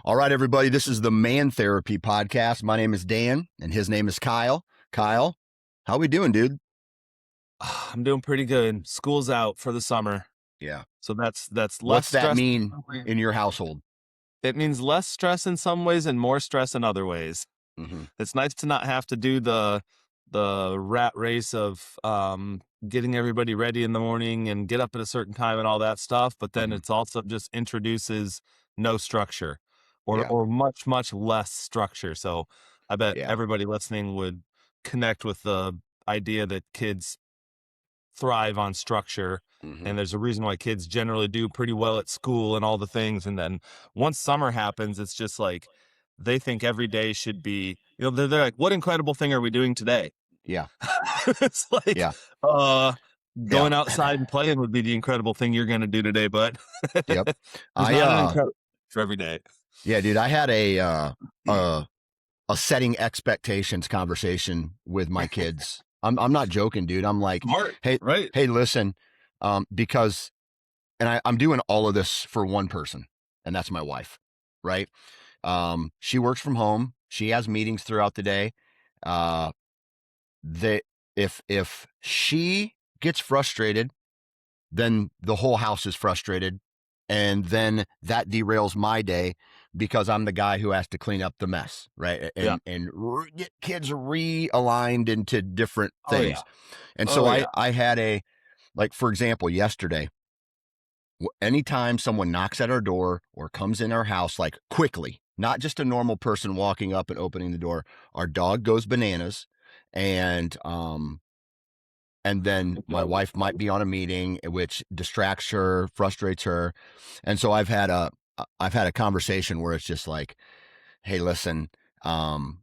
All right, everybody, this is the Man Therapy Podcast. My name is Dan, and his name is Kyle. Kyle, how we doing, dude? I'm doing pretty good. School's out for the summer. Yeah. So that's less What's that stress. mean in your household? It means less stress in some ways and more stress in other ways. Mm-hmm. It's nice to not have to do the rat race of getting everybody ready in the morning and get up at a certain time and all that stuff, but then Mm-hmm. it's also just introduces no structure Yeah. or much less structure. So I bet Yeah. everybody listening would connect with the idea that kids thrive on structure. Mm-hmm. And there's a reason why kids generally do pretty well at school and all the things. And then once summer happens, it's just like they think every day should be, they're like, what incredible thing are we doing today? Yeah. It's like, Yeah. uh, Yeah. going outside and playing would be the incredible thing you're going to do today, but Yep. there's not an incredible for every day. Yeah, dude, I had a setting expectations conversation with my kids. I'm not joking, dude. I'm like, Smart, hey, right? hey, listen, because I'm doing all of this for one person, and that's my wife, right? She works from home. She has meetings throughout the day. Uh, they if she gets frustrated, then the whole house is frustrated, and then that derails my day because I'm the guy who has to clean up the mess, right? Yeah. And get kids realigned into different Oh yeah. things. And so Oh yeah. I had like, for example, yesterday, anytime someone knocks at our door or comes in our house, like quickly, not just a normal person walking up and opening the door, our dog goes bananas. And then my wife might be on a meeting, which distracts her, frustrates her. And so I've had a conversation where it's just like, hey, listen, um,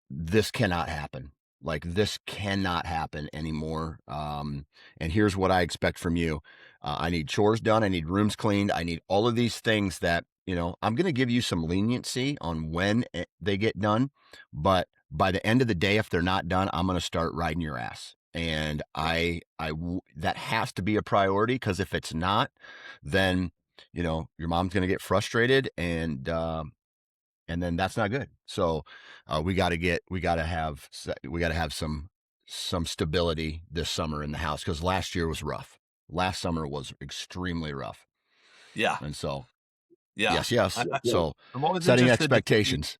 this cannot happen. Like, this cannot happen anymore. And here's what I expect from you. I need chores done. I need rooms cleaned. I need all of these things that, I'm going to give you some leniency on when they get done. But by the end of the day, if they're not done, I'm going to start riding your ass. And that has to be a priority, because if it's not, then, your mom's going to get frustrated, and then that's not good. So we got to have some stability this summer in the house, because last year was rough. Last summer was extremely rough. Yeah. And so, Yeah. yes. So I'm always setting interested to see. expectations.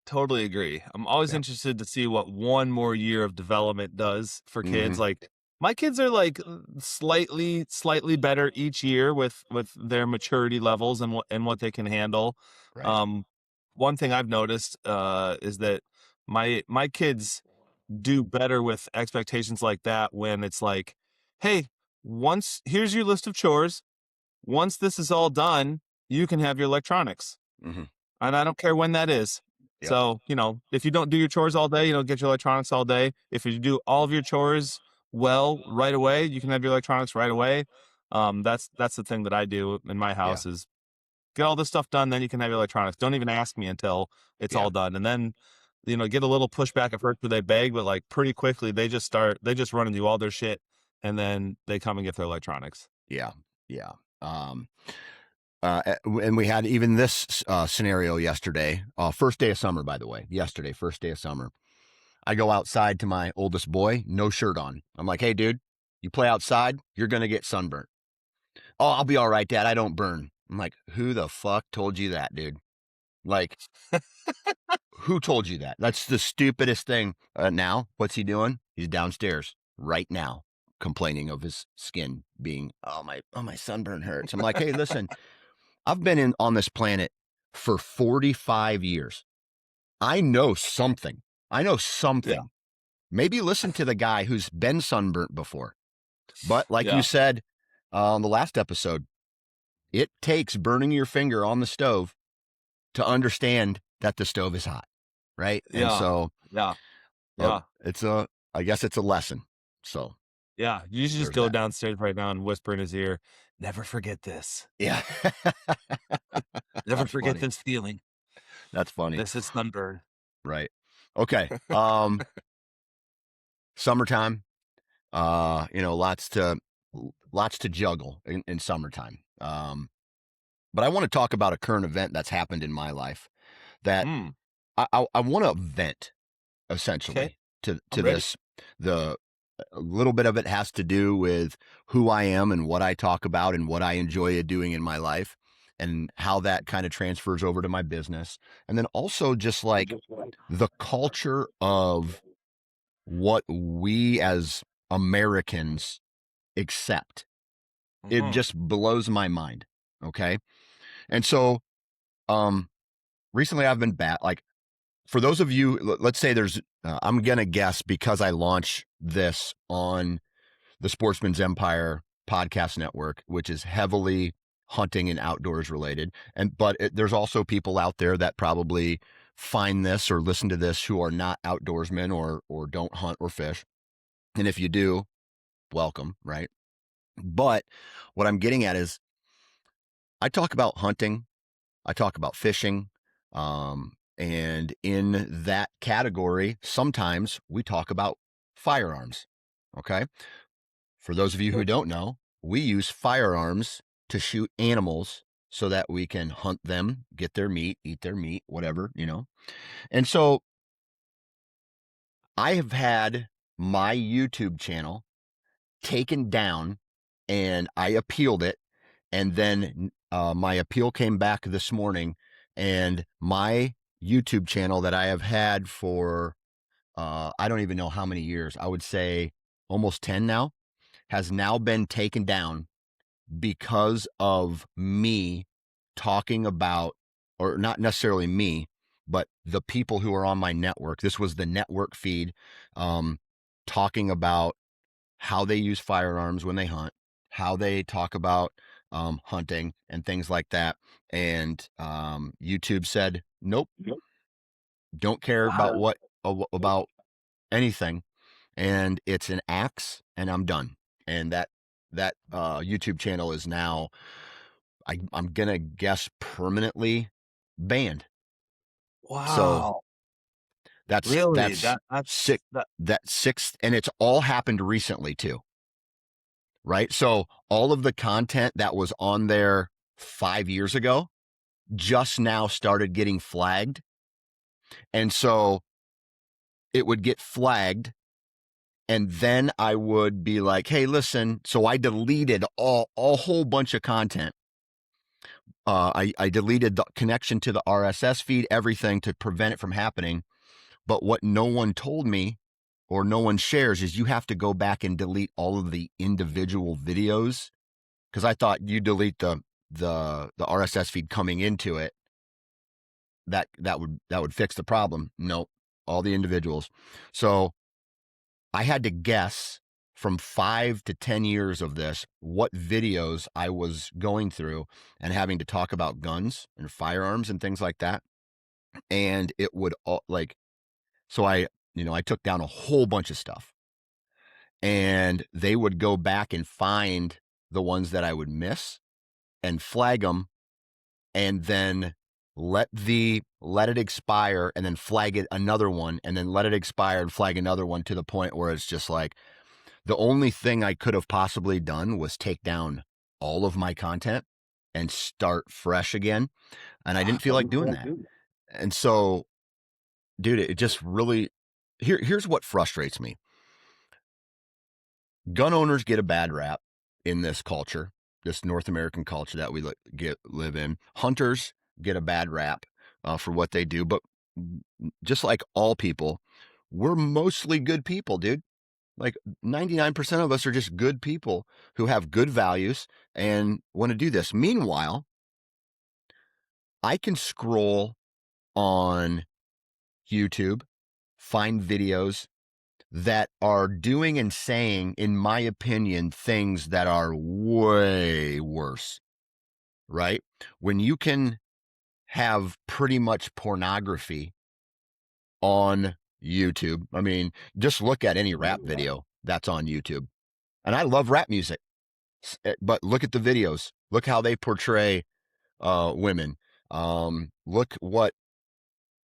Totally agree. I'm always Yeah. interested to see what one more year of development does for kids. Mm-hmm. Like my kids are like slightly better each year with their maturity levels and what they can handle. Right. Um, One thing I've noticed is that my kids do better with expectations like that when it's like, hey, here's your list of chores. Once this is all done, you can have your electronics. Mm-hmm. And I don't care when that is. Yep. So, if you don't do your chores all day, get your electronics all day. If you do all of your chores well right away, you can have your electronics right away. That's the thing that I do in my Yeah. house is get all this stuff done, then you can have your electronics. Don't even ask me until it's Yeah. all done. And then, get a little pushback at first where they beg, but like pretty quickly they just run and do all their shit, and then they come and get their electronics. Yeah. Yeah. And we had even this scenario yesterday. First day of summer, by the way. Yesterday, first day of summer. I go outside to my oldest boy, no shirt on. I'm like, hey, dude, you play outside, you're going to get sunburnt. Oh, I'll be all right, Dad. I don't burn. I'm like, who the fuck told you that, dude? Like, who told you that? That's the stupidest thing. Now, what's he doing? He's downstairs right now, complaining of his skin being, my sunburn hurts. I'm like, hey, listen, I've been on this planet for 45 years. I know something. Yeah. Maybe listen to the guy who's been sunburnt before. But like you Yeah. said on the last episode, it takes burning your finger on the stove to understand that the stove is hot, right? And Yeah. so Yeah. Yeah. I guess it's a lesson. So Yeah, you should just there's go that. downstairs right now and whisper in his ear, "Never forget this. Yeah. Never That's forget funny. this feeling. That's funny. This is sunburn." Right. Okay. Summertime, lots to juggle in summertime. but I want to talk about a current event that's happened in my life that Mm, I want to vent okay. essentially to I'm ready. this. The A little bit of it has to do with who I am and what I talk about and what I enjoy doing in my life and how that kind of transfers over to my business. And then also just like the culture of what we as Americans accept. It Hmm. just blows my mind. Okay. And so, um, recently I've been like, for those of you, let's say I'm going to guess because I launch this on the Sportsman's Empire podcast network, which is heavily hunting and outdoors related. There's also people out there that probably find this or listen to this who are not outdoorsmen or don't hunt or fish. And if you do, welcome, right? But what I'm getting at is I talk about hunting, I talk about fishing, and in that category, sometimes we talk about firearms. Okay. For those of you who don't know, we use firearms to shoot animals so that we can hunt them, get their meat, eat their meat, whatever, you know. And so I have had my YouTube channel taken down and I appealed it. And then my appeal came back this morning, and my YouTube channel that I have had for I don't even know how many years, I would say almost 10 now, has now been taken down because of me talking about, or not necessarily me, but the people who are on my network. This was the network feed, um, talking about how they use firearms when they hunt, how they talk about hunting and things like that. And YouTube said, nope, don't care about Wow. about anything, and it's an axe, and I'm done. And that YouTube channel is now, I'm gonna guess, permanently banned. So Wow. that's Really? that's sick. That. That sixth, and it's all happened recently too, right? So all of the content that was on there 5 years ago just now started getting flagged, and so it would get flagged, and then I would be like, "Hey, listen." So I deleted a whole bunch of content. I deleted the connection to the RSS feed, everything to prevent it from happening. But what no one told me or no one shares is you have to go back and delete all of the individual videos, because I thought you delete the RSS feed coming into it, that would fix the problem. Nope, all the individuals. So I had to guess from 5 to 10 years of this what videos I was going through and having to talk about guns and firearms and things like that. And it would all like, so I took down a whole bunch of stuff, and they would go back and find the ones that I would miss and flag them, and then let it expire, and then flag it another one, and then let it expire and flag another one, to the point where it's just like the only thing I could have possibly done was take down all of my content and start fresh again. And I didn't feel like doing that. And so, dude, it just really, here's what frustrates me. Gun owners get a bad rap in this culture, this North American culture that we live in. Hunters get a bad rap for what they do, but just like all people, we're mostly good people, dude. Like 99% of us are just good people who have good values and want to do this. Meanwhile, I can scroll on YouTube, find videos that are doing and saying, in my opinion, things that are way worse, right? When you can have pretty much pornography on YouTube, I mean, just look at any rap video that's on YouTube. And I love rap music, but look at the videos. Look how they portray women. Look what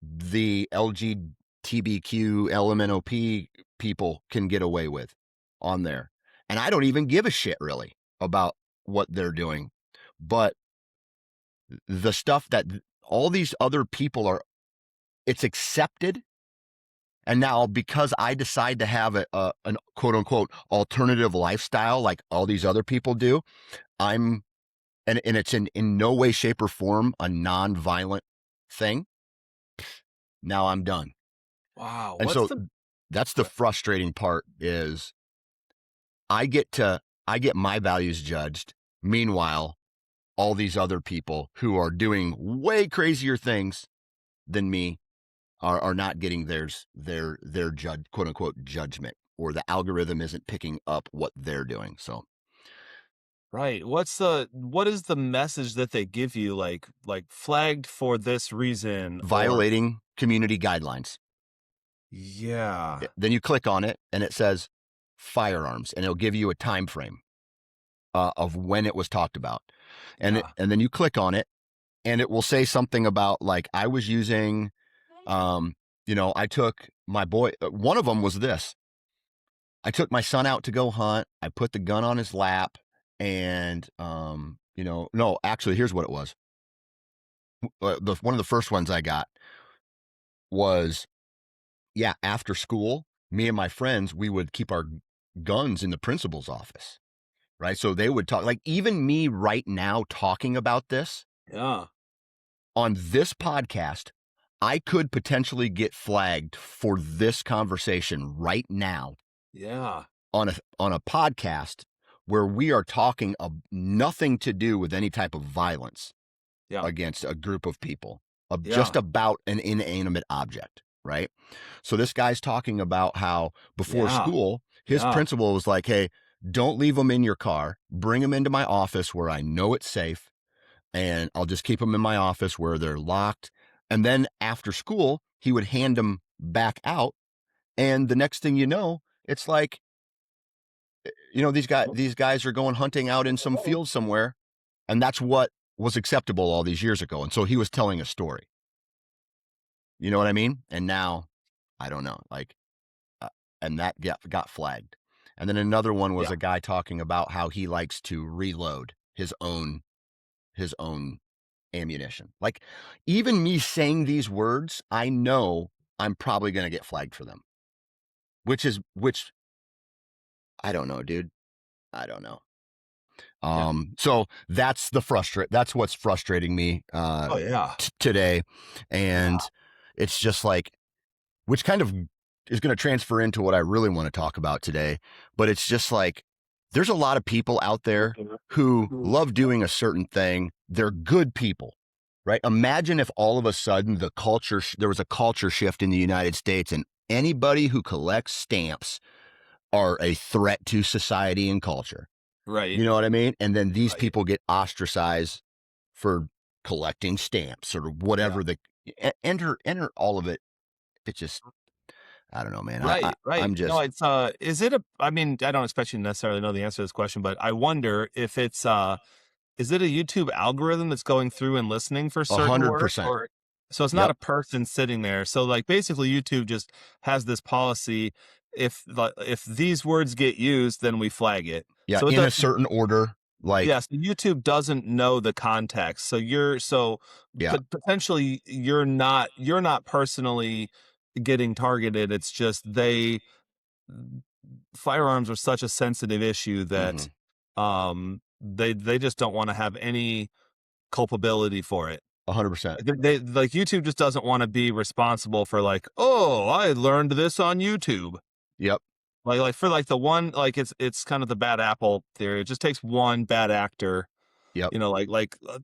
the LGBTQ LMNOP people can get away with on there. And I don't even give a shit really about what they're doing. But the stuff that all these other people are, it's accepted. And now, because I decide to have an quote unquote alternative lifestyle like all these other people do, I'm, and it's in no way, shape, or form a non-violent thing. Now I'm done. Wow. And What's so the that's the frustrating part is I get to, I get my values judged. Meanwhile, all these other people who are doing way crazier things than me are not getting their judge, quote unquote, judgment, or the algorithm isn't picking up what they're doing. So right? What is the message that they give you, like flagged for this reason, or violating community guidelines. yeah, Then you click on it and it says firearms, and it'll give you a time frame of when it was talked about, yeah, and then you click on it, and it will say something about like I was using, um, I took my boy. One of them was this: I took my son out to go hunt. I put the gun on his lap, and no, actually, here's what it was. One of the first ones I got was, yeah, after school, me and my friends, we would keep our guns in the principal's office, right? So they would talk, like even me right now talking about this yeah, on this podcast, I could potentially get flagged for this conversation right now yeah, on a podcast where we are talking of nothing to do with any type of violence yeah, against a group of people, of just yeah, about an inanimate object, right? So this guy's talking about how before yeah, school, his yeah, principal was like, hey, don't leave them in your car. Bring them into my office where I know it's safe, and I'll just keep them in my office where they're locked. And then after school, he would hand them back out. And the next thing you know, it's like, these guys are going hunting out in some field somewhere, and that's what was acceptable all these years ago. And so he was telling a story. You know what I mean? And now, I don't know, like, uh, and that got flagged. And then another one was yeah. a guy talking about how he likes to reload his own ammunition. Like, even me saying these words, I know I'm probably going to get flagged for them. Which I don't know, dude. I don't know. Yeah. So that's what's frustrating me Oh yeah. today, Yeah. and it's just like, which kind of is going to transfer into what I really want to talk about today. But it's just like, there's a lot of people out there who love doing a certain thing. They're good people, right? Imagine if all of a sudden there was a culture shift in the United States, and anybody who collects stamps are a threat to society and culture. Right. You know what I mean? And then these Right. people get ostracized for collecting stamps or Yeah. whatever. Enter all of it. It just, I don't know, man. Right. Right. I'm No, just it's is it a I mean, I don't expect you to necessarily know the answer to this question, but I wonder if it's is it a YouTube algorithm that's going through and listening for a certain hundred words, percent. or so it's not Yep. a person sitting there. So like basically YouTube just has this policy, if these words get used, then we flag it. Yeah. So it In does. a certain order. Like, Yes, YouTube doesn't know the context. So yeah. potentially you're not personally getting targeted. It's just firearms are such a sensitive issue Mm-hmm. that they just don't want to have any culpability for it. 100%. Like YouTube just doesn't want to be responsible for like, oh, I learned this on YouTube. Yep. Like for like the one, like it's kind of the bad apple theory. It just takes one bad actor. Yep.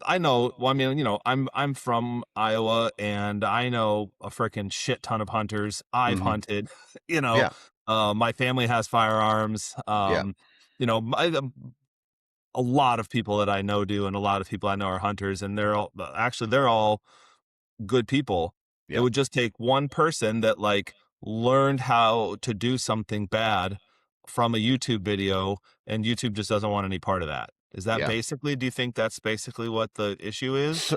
I know, well, I mean, I'm from Iowa, and I know a freaking shit ton of hunters. I've Mm-hmm. hunted, you know, Yeah. my family has firearms. Yeah. A lot of people that I know do, and a lot of people I know are hunters, and they're all good people. It Yep. would just take one person that like learned how to do something bad from a YouTube video, and YouTube just doesn't want any part of that. Is that Yeah. basically, do you think that's basically what the issue is?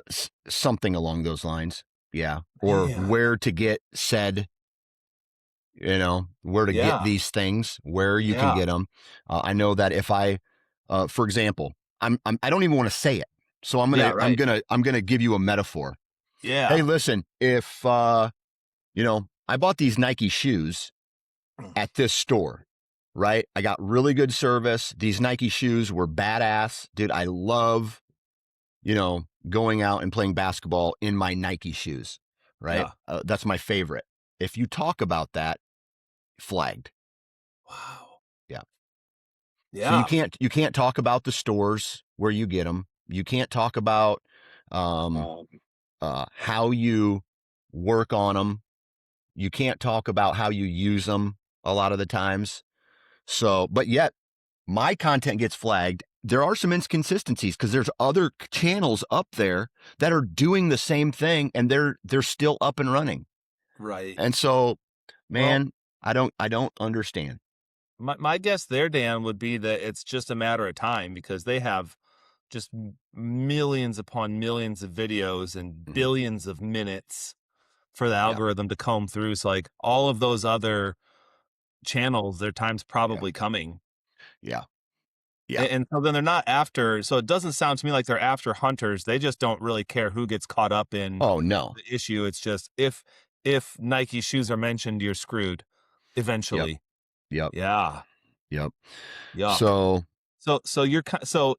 Something along those lines. Yeah. Or Man. where to get said, where to get Yeah. these things, where you can Yeah. get them. I know that if for example, I don't even want to say it. So Yeah, right. I'm gonna give you a metaphor. Hey, Yeah. listen, if I bought these Nike shoes at this store, right? I got really good service. These Nike shoes were badass. Dude, I love, going out and playing basketball in my Nike shoes, right? Yeah. That's my favorite. If you talk about that, flagged. Wow. Yeah. So Yeah. you can't talk about the stores where you get them. You can't talk about um, how you work on them. You can't talk about how you use them a lot of the times. So, but yet my content gets flagged. There are some inconsistencies because there's other channels up there that are doing the same thing and they're still up and running. Right. And so, Well, man, I don't understand. my guess there, Dan, would be that it's just a matter of time because they have just millions upon millions of videos and Mhm. billions of minutes for the Yeah, algorithm to comb through. So like all of those other channels, their time's yeah, probably coming. yeah, yeah. And so then they're not after, so it doesn't sound to me like they're after hunters. They just don't really care who gets caught up in Oh no. the issue. It's just if Nike shoes are mentioned, you're screwed Yep, eventually. yep, Yeah. yep. Yuck. So, So so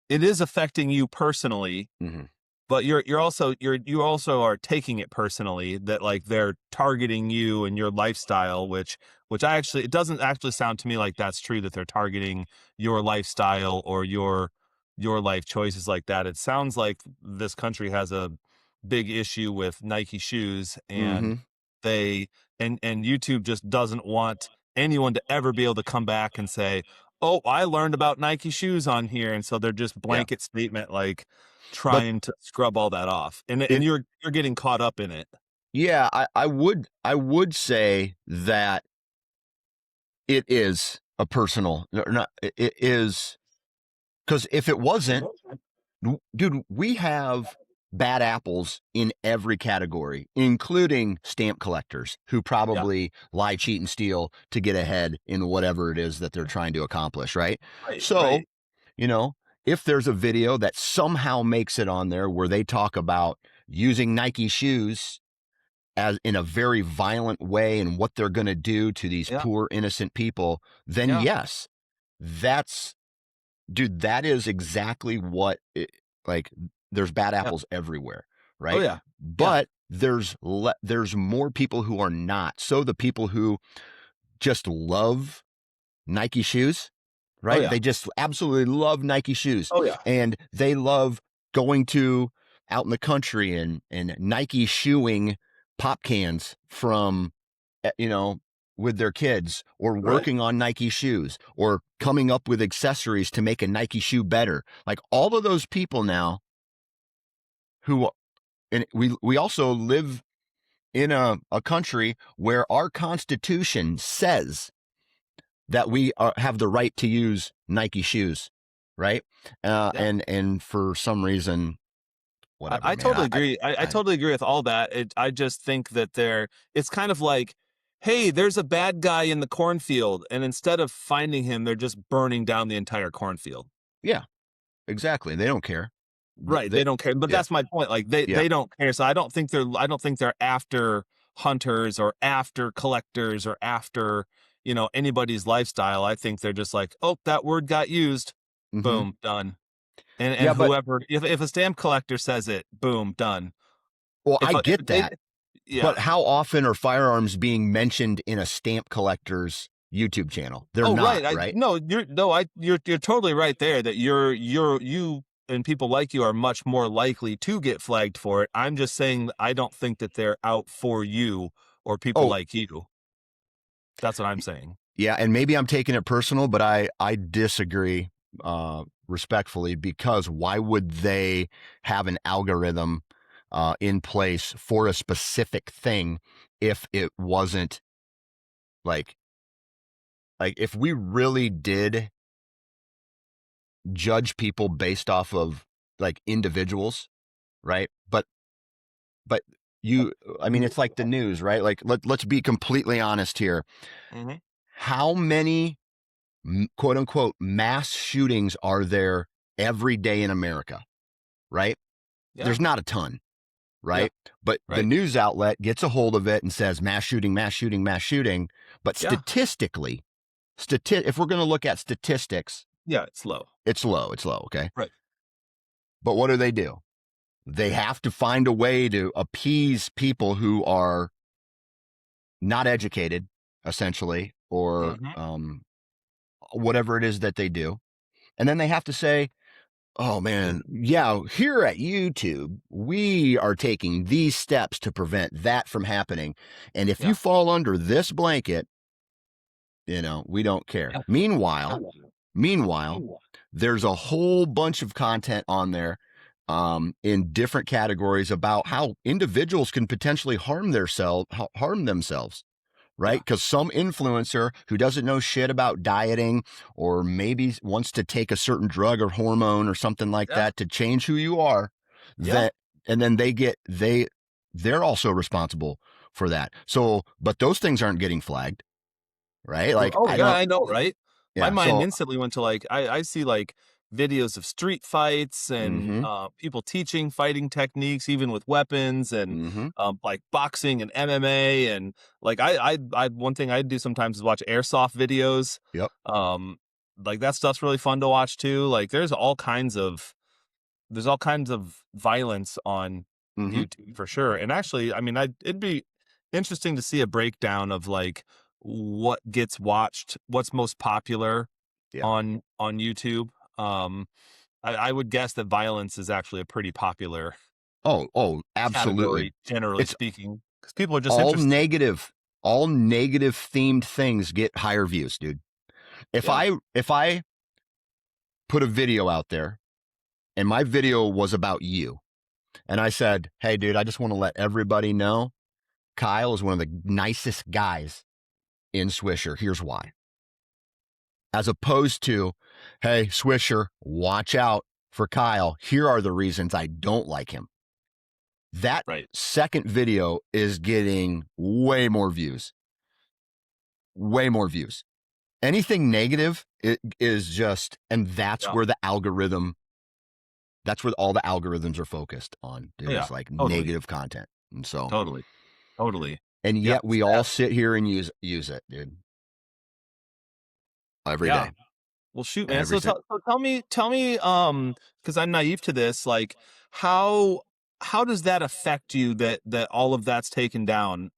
it is affecting you personally, mhm, but you also are taking it personally that like they're targeting you and your lifestyle, which I actually it doesn't actually sound to me like that's true that they're targeting your lifestyle or your life choices like that. It sounds like this country has a big issue with Nike shoes and mhm, they and YouTube just doesn't want anyone to ever be able to come back and say, "Oh, I learned about Nike shoes on here." And so they're just yeah. blanket statement like But trying to scrub all that off. And it, you're getting caught up in it. yeah, I would say that it is a personal, not, it is because if it wasn't, dude, we have bad apples in every category, including stamp collectors who Yeah. probably lie, cheat, and steal to get ahead in whatever it is that they're trying to accomplish, right? Right, So, right. you know, if there's a video that somehow makes it on there where they talk about using Nike shoes as in a very violent way and what they're going to do to these Yeah. poor innocent people, then Yeah. yes, that's dude, that is exactly what like there's bad Yeah. apples everywhere, Oh right? yeah. Yeah. But there's more people who are not. So the people who just love Nike shoes, Oh right? yeah. They just absolutely love Nike shoes Oh yeah. and they love going to out in the country and Nike shoeing pop cans from you know, with their kids or Right. working on Nike shoes or coming up with accessories to make a Nike shoe better. Like all of those people now who and we also live in a country where our constitution says that have the right to use Nike shoes, right? Yeah. And for some reason, whatever, I man. totally agree. I totally agree with all that. I just think that it's kind of like, hey, there's a bad guy in the cornfield, and instead of finding him, they're just burning down the entire cornfield. Yeah, exactly. They don't care. Right. They don't care. But Yeah, that's my point. Like yeah. they don't care. So I don't think they're after hunters or after collectors or after, anybody's lifestyle. I think they're just like, oh, that word got used. Hmm. Boom, done. And Yeah, but whoever if a stamp collector says it, boom, done. well, I If get they that. yeah. But how often are firearms being mentioned in a stamp collector's YouTube channel? They're Oh, not, right. I right? no, you're no, I you're totally right there that you and people like you are much more likely to get flagged for it. I'm just saying that I don't think that they're out for you or people Oh, like you. That's what I'm saying. yeah, and maybe I'm taking it personal, but I disagree respectfully because why would they have an algorithm in place for a specific thing if it wasn't like if we really did judge people based off of like individuals, right? But you I mean it's like the news, right? Like let's be completely honest here. Mhm. How many quote unquote mass shootings are there every day in America, right? Yeah. There's not a ton, Yeah. right? But the Right. news outlet gets a hold of it and says mass shooting, mass shooting, mass shooting. But Yeah. statistically, if we're going to look at statistics, Yeah. It's low. it's low. It's low. Okay. Right. But what do? They have to find a way to appease people who are not educated, essentially, or Hmm. whatever it is that they do. And then they have to say, oh man, yeah, here at YouTube, we are taking these steps to prevent that from happening. And if you Yeah. fall under this blanket, we don't care. Yeah. Meanwhile, there's a whole bunch of content on there in different categories about how individuals can potentially harm themselves, right? Yeah. Because some influencer who doesn't know shit about dieting or maybe wants to take a certain drug or hormone or something like Yeah. that to change who you are, Yeah. that and then they're also responsible for that. So, but those things aren't getting flagged, right? Like Oh I yeah, don't, I know, right? My yeah. mind So, instantly went to like I see like videos of street fights and mm-hmm, people teaching fighting techniques, even with weapons and mm-hmm, like boxing and MMA and like I one thing I do sometimes is watch airsoft videos. yep, Um, like that stuff's really fun to watch too. Like there's all kinds of violence on mm-hmm, YouTube for sure. And actually, I mean, it'd be interesting to see a breakdown of like what gets watched, what's most popular yeah. on YouTube. I would guess that violence is actually a pretty popular Oh, absolutely. category, generally It's speaking, because people are just all interested. negative. All negative themed things get higher views, dude. If Yeah. I put a video out there and my video was about you and I said, "Hey dude, I just want to let everybody know Kyle is one of the nicest guys in Swisher. Here's why." As opposed to, "Hey Swisher, watch out for Kyle. Here are the reasons I don't like him." That Right. second video is getting way more views. Way more views. Anything negative it is just, and Yeah. that's where all the algorithms are focused on, dude, Yeah. is like Totally. negative content. And so, Totally. Totally. and Yep. yet we all sit here and use it, dude, every Yeah. day, Well, shoot, man. every single. So tell me, because I'm naive to this, like how how does that affect you that all of that's taken down?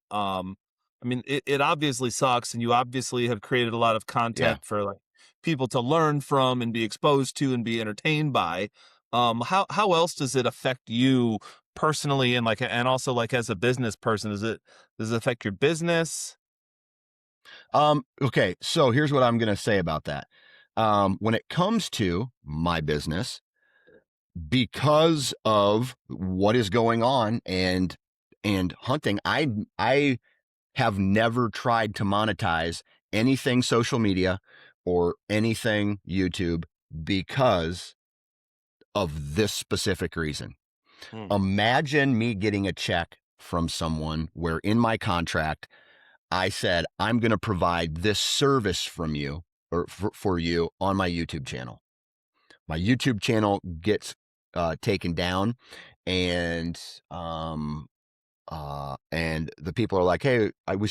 I mean, it obviously sucks, and you obviously have created a lot of Yeah. content for like people to learn from and be exposed to and be entertained by. How else does it affect you personally and like and also like as a business person? Does it affect your business? Okay. So here's what I'm going to say about that. When it comes to my business, because of what is going on and hunting, I have never tried to monetize anything social media or anything YouTube because of this specific reason. Hmm. Imagine me getting a check from someone where in my contract I said I'm going to provide this service from you or for you on my YouTube channel. My YouTube channel gets taken down, and and the people are like, "Hey,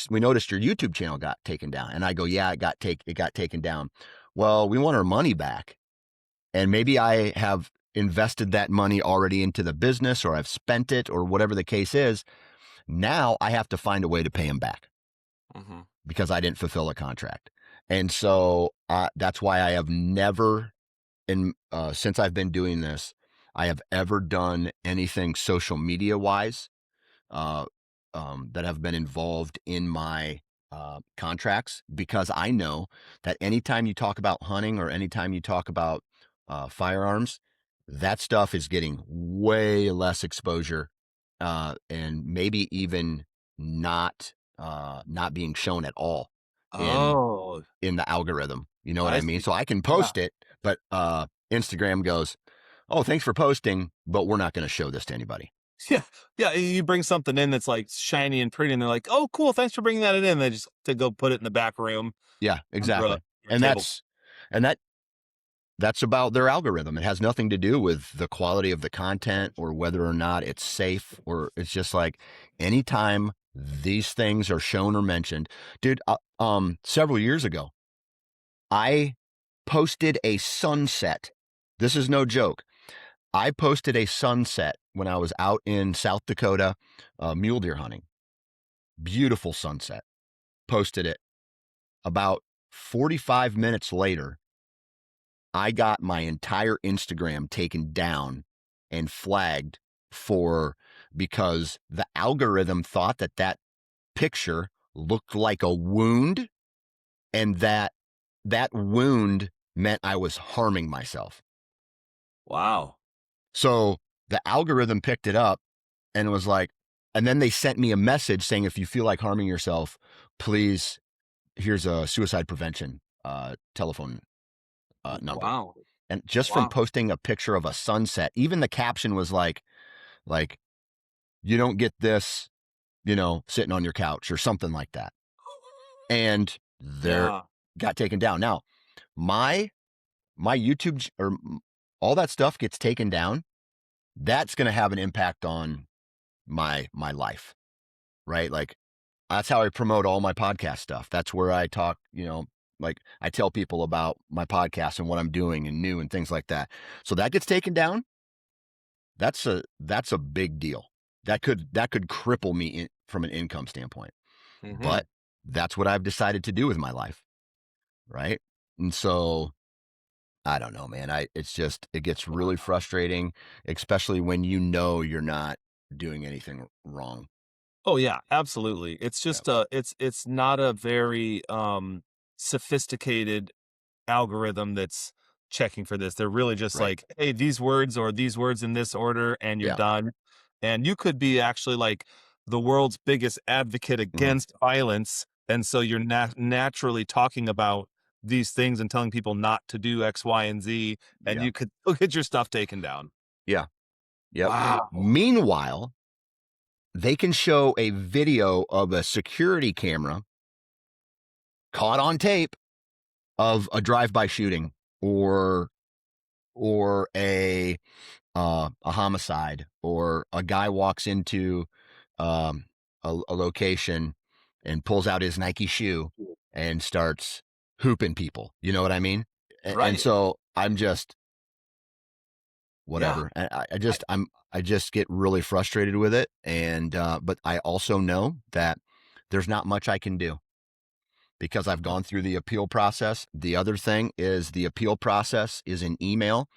we noticed your YouTube channel got taken down," and I go, "Yeah, it got taken down." Well, we want our money back, and maybe I have invested that money already into the business, or I've spent it, or whatever the case is. Now I have to find a way to pay him back Hmm. because I didn't fulfill a contract, and so that's why I have never, in since I've been doing this, I have ever done anything social media wise uh, that have been involved in my contracts, because I know that anytime you talk about hunting or anytime you talk about firearms, that stuff is getting way less exposure and maybe even not being shown at all in Oh, in the algorithm. You know what I I mean? see. So I can Yeah. post it, but Instagram goes, "Oh, thanks for posting, but we're not going to show this to anybody." Yeah, yeah. You bring something in that's like shiny and pretty, and they're like, "Oh, cool, thanks for bringing that in." They just to go put it in the back room Yeah, under exactly. a And table. that's and that that's about their algorithm. It has nothing to do with the quality of the content or whether or not it's safe, or it's just like anytime these things are shown or mentioned. Dude, several years ago, I posted a sunset. This is no joke. I posted a sunset when I was out in South Dakota, mule deer hunting. Beautiful sunset. Posted it. About 45 minutes later, I got my entire Instagram taken down and flagged for because the algorithm thought that that picture looked like a wound, and that wound meant I was harming myself. Wow. So the algorithm picked it up and was like, and then they sent me a message saying, if you feel like harming yourself, please, here's a suicide prevention telephone number. Wow. And just from Wow. posting a picture of a sunset, even the caption was like, you don't get this, sitting on your couch or something like that. And there Yeah. got taken down. Now, my YouTube or all that stuff gets taken down. That's going to have an impact on my life, right? Like that's how I promote all my podcast stuff. That's where I talk, like I tell people about my podcast and what I'm doing and new and things like that. So that gets taken down. That's a big deal. That could cripple me from an income standpoint. Mm-hmm. But that's what I've decided to do with my life, right? And so I don't know, man. It gets really frustrating, especially when you're not doing anything wrong. Oh yeah, absolutely. It's Yep. just it's not a very sophisticated algorithm that's checking for this. They're really just Right. like, hey, these words or these words in this order, and you're Yeah. done. And you could be actually like the world's biggest advocate Hmm. against violence, and so you're naturally talking about these things and telling people not to do X, Y, and Z, and Yeah. you could still get your stuff taken down. Yeah. Yep. Wow. Meanwhile, they can show a video of a security camera caught on tape of a drive-by shooting or a homicide, or a guy walks into um, a location and pulls out his Nike shoe and starts hooping people. You know what I mean? And Right. so I'm just Yeah. whatever. I, I just get really frustrated with it, and but I also know that there's not much I can do because I've gone through the appeal process. The other thing is the appeal process is an email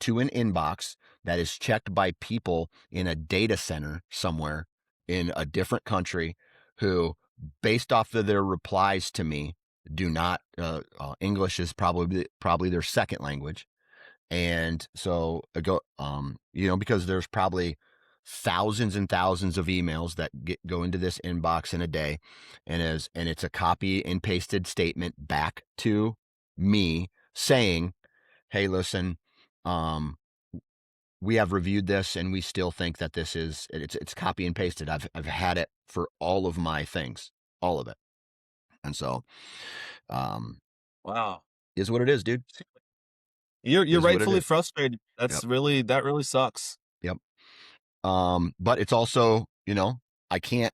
to an inbox that is checked by people in a data center somewhere in a different country who, based off of their replies to me, do not English is probably their second language. And so I go, because there's probably thousands and thousands of emails that go into this inbox in a day, and it's a copy and pasted statement back to me saying, "Hey, listen, um, we have reviewed this, and we still think that it's copy and pasted. I've had it for all of my things, all of it, and so um, wow. is what it is, dude. You're Is what it rightfully is. frustrated. Yep, That really sucks. yep. But it's also, I can't,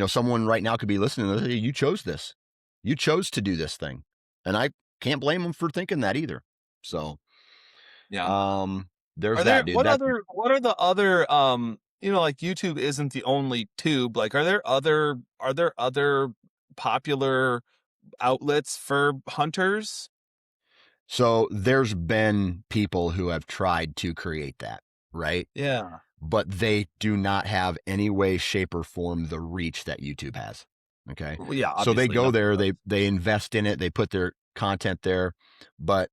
someone right now could be listening to this. "Hey, you chose this. You chose to do this thing." And I can't blame them for thinking that either. So, Yeah. um, there's Are there that, dude. That what are the other like YouTube isn't the only tube. Like are there other popular outlets for hunters? so there's been people who have tried to create that, right? Yeah. But they do not have any way, shape, or form the reach that YouTube has. Okay. Well, yeah, So they obviously go nothing there, does. they invest in it, they put their content there, but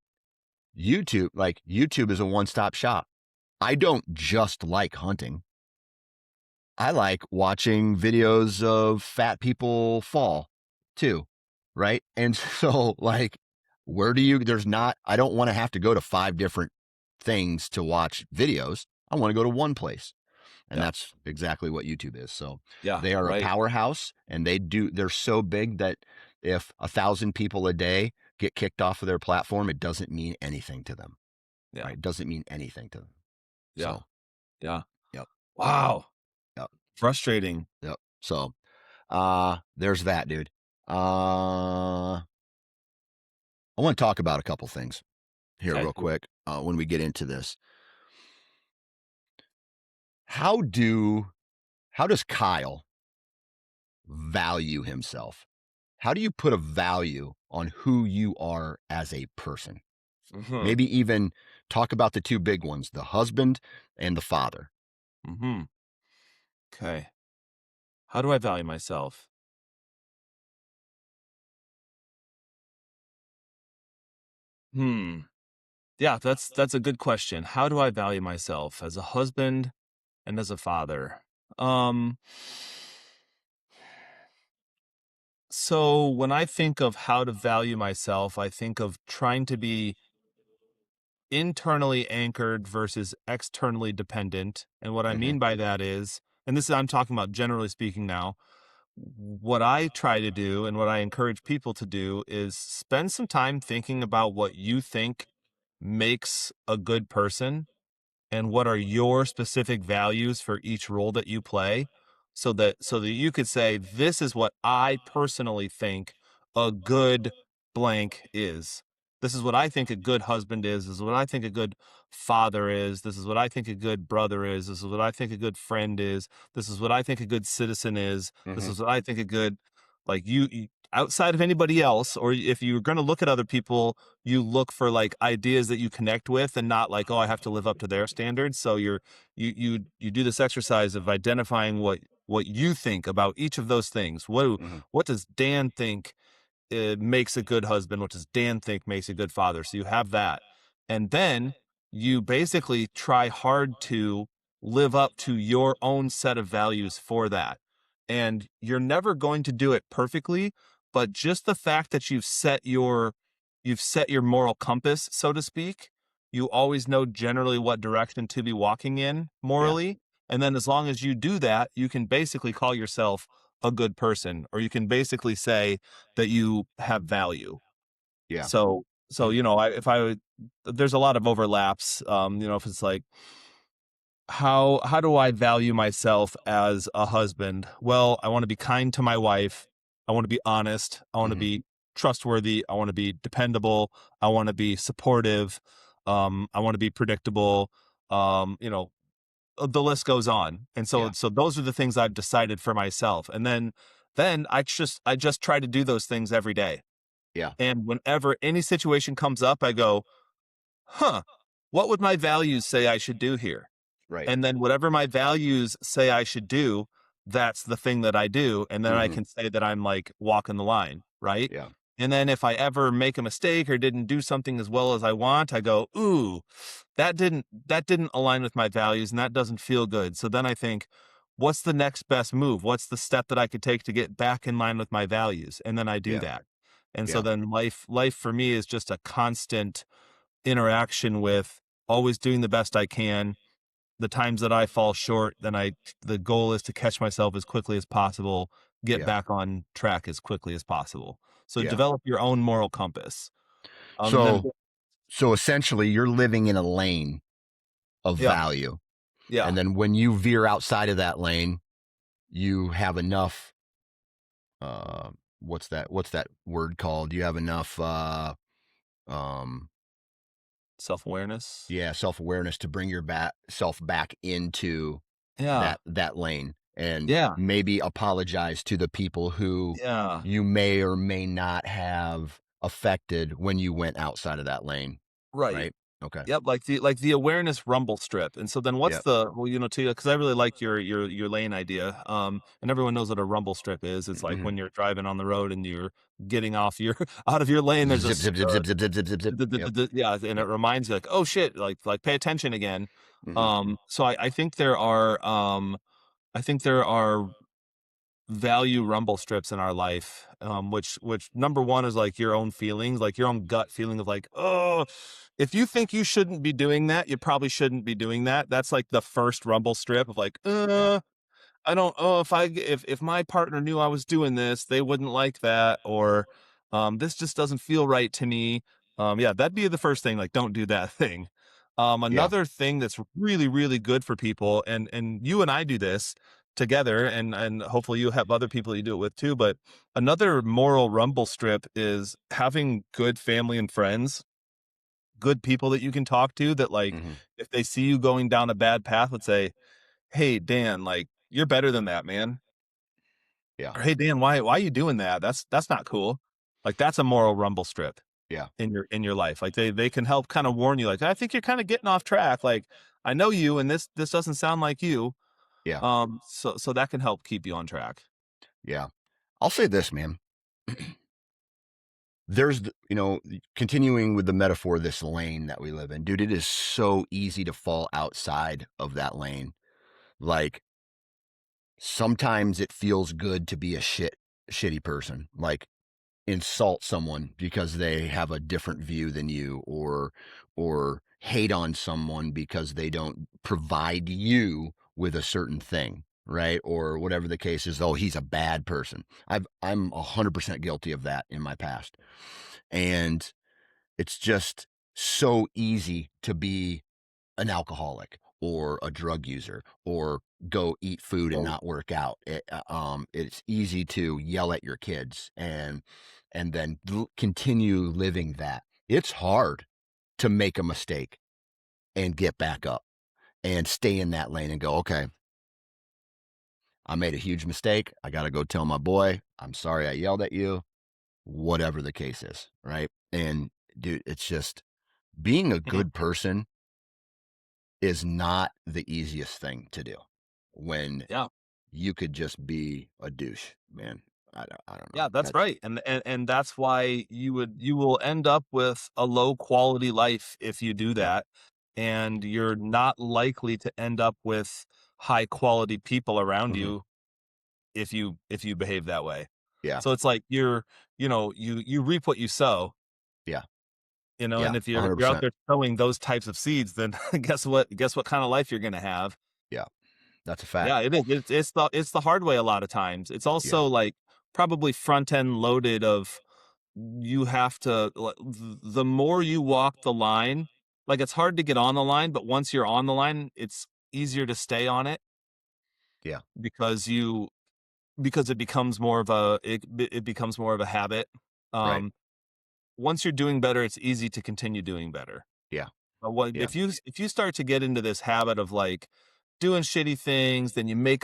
YouTube is a one-stop shop. I don't just like hunting. I like watching videos of fat people fall too, right? And so like I don't want to have to go to five different things to watch videos. I want to go to one place. And Yeah. that's exactly what YouTube is. So Yeah, they are a right. powerhouse, and they're so big that if 1,000 people a day get kicked off of their platform, it doesn't mean anything to them, Yeah. right? It doesn't mean anything to them. Yeah. So, Yeah. yep, Wow. yep, Frustrating. yep. So, there's that, dude. I want to talk about a couple things here Okay. real quick when we get into this. How do how does Kyle value himself? How do you put a value on who you are as a person? Mm-hmm. Maybe even talk about the two big ones, the husband and the father. Mm-hmm. Okay. How do I value myself? Hmm. Yeah, that's a good question. How do I value myself as a husband and as a father? Um, so when I think of how to value myself, I think of trying to be internally anchored versus externally dependent. And what I Hmm. mean by that is, and this is I'm talking about generally speaking now, what I try to do and what I encourage people to do is spend some time thinking about what you think makes a good person and what are your specific values for each role that you play so that you could say this is what I personally think a good blank is. This is what I think a good husband is. This is what I think a good father is. This is what I think a good brother is. This is what I think a good friend is. This is what I think a good citizen is. This Hmm. is what I think a good like outside of anybody else, or if you're going to look at other people, you look for like ideas that you connect with and not like, oh, I have to live up to their standards. So you do this exercise of identifying what you think about each of those things. Hmm. What does Dan think makes a good husband? What does Dan think makes a good father? So you have that. And then you basically try hard to live up to your own set of values for that. And you're never going to do it perfectly, but just the fact that you've set your moral compass, so to speak, you always know generally what direction to be walking in Yeah. morally. And then as long as you do that, you can basically call yourself a good person, or you can basically say that you have value. Yeah. So if I would, there's a lot of overlaps. If it's like how do I value myself as a husband? Well, I want to be kind to my wife. I want to be honest. I want to Hmm. be trustworthy. I want to be dependable. I want to be supportive. I want to be predictable. The list goes on. And so Yeah. so those are the things I've decided for myself. And then I just try to do those things every day. Yeah. And whenever any situation comes up, I go, "Huh, what would my values say I should do here?" Right. And then whatever my values say I should do, that's the thing that I do, and then I Hmm. can say that I'm, like, walking the line, right? Yeah. And then if I ever make a mistake or didn't do something as well as I want, I go, "Ooh, that didn't align with my values, and that doesn't feel good." So then I think, "What's the next best move? What's the step that I could take to get back in line with my values?" And then I do Yeah. that. And so Yeah. then life for me is just a constant interaction with always doing the best I can. The times that I fall short, then the goal is to catch myself as quickly as possible, get Yeah. back on track as quickly as possible. So Yeah. develop your own moral compass. And then So so essentially you're living in a lane of yeah, value. yeah, And then when you veer outside of that lane, you have enough uh what's that word called? You have enough um self-awareness. yeah, self-awareness to bring your self back into Yeah, that lane and yeah, maybe apologize to the people who yeah, you may or may not have affected when you went outside of that lane, right. right? Okay. Yep, like the awareness rumble strip. And so then what's Yep. the well, to because I really like your lane idea. And everyone knows what a rumble strip is. It's like Hmm. when you're driving on the road and you're getting off your out of your lane, there's a Zip zip zip zip zip zip zip zip zip. Yep. yeah, and it Yep. reminds you like, oh shit, like pay attention again. Hmm. So I think there are value rumble strips in our life, which number one is like your own feelings, like your own gut feeling of like, oh, if you think you shouldn't be doing that, you probably shouldn't be doing that. That's like the first rumble strip of like, Yeah. I don't, oh, if my partner knew I was doing this, they wouldn't like that. Or This just doesn't feel right to me. Yeah, that'd be the first thing, like, don't do that thing. Yeah. Another thing that's really, really good for people, and you and I do this together, and hopefully you have other people you do it with too. But another moral rumble strip is having good family and friends, good people that you can talk to that, like, Hmm. if they see you going down a bad path, would say, "Hey, Dan, like, you're better than that, man." Yeah. Or, "Hey, Dan, why are you doing that? That's not cool." Like, that's a moral rumble strip Yeah. in your life. Like, they can help kind of warn you, like, "I think you're kind of getting off track. Like, I know you, and this doesn't sound like you." Yeah. So that can help keep you on track. Yeah. I'll say this, man. Continuing with the metaphor, this lane that we live in, dude, it is so easy to fall outside of that lane. Like, sometimes it feels good to be a shitty person. Like, insult someone because they have a different view than you, or hate on someone because they don't provide you with a certain thing, right? Or whatever the case is. Oh, he's a bad person. I'm 100% guilty of that in my past. And it's just so easy to be an alcoholic or a drug user or go eat food and not work out. It's easy to yell at your kids and then continue living that. It's hard to make a mistake and get back up and stay in that lane and go, okay, I made a huge mistake. I got to go tell my boy, I'm sorry I yelled at you, whatever the case is. Right. And dude, it's just being a Mhm. good person is not the easiest thing to do when Yeah. you could just be a douche, man. I don't know. Yeah, that's That's right. And that's why you will end up with a low quality life if you do yeah. that. And you're not likely to end up with high quality people around Hmm. you if you behave that way. Yeah. So it's like you reap what you sow, Yeah. and Yeah. if you're out 100%. there sowing those types of seeds, then guess what kind of life you're gonna have. Yeah. That's a fact. Yeah, it is. It's the hard way a lot of times. It's Yeah. also like probably front end loaded of you have to the more you walk the line, like it's hard to get on the line, but once you're on the line, it's easier to stay on it Yeah. because it becomes more of it becomes more of a habit. Right. Um, Once you're doing better, it's easy to continue doing better. Yeah. But what Yeah. if you start to get into this habit of like doing shitty things, then you make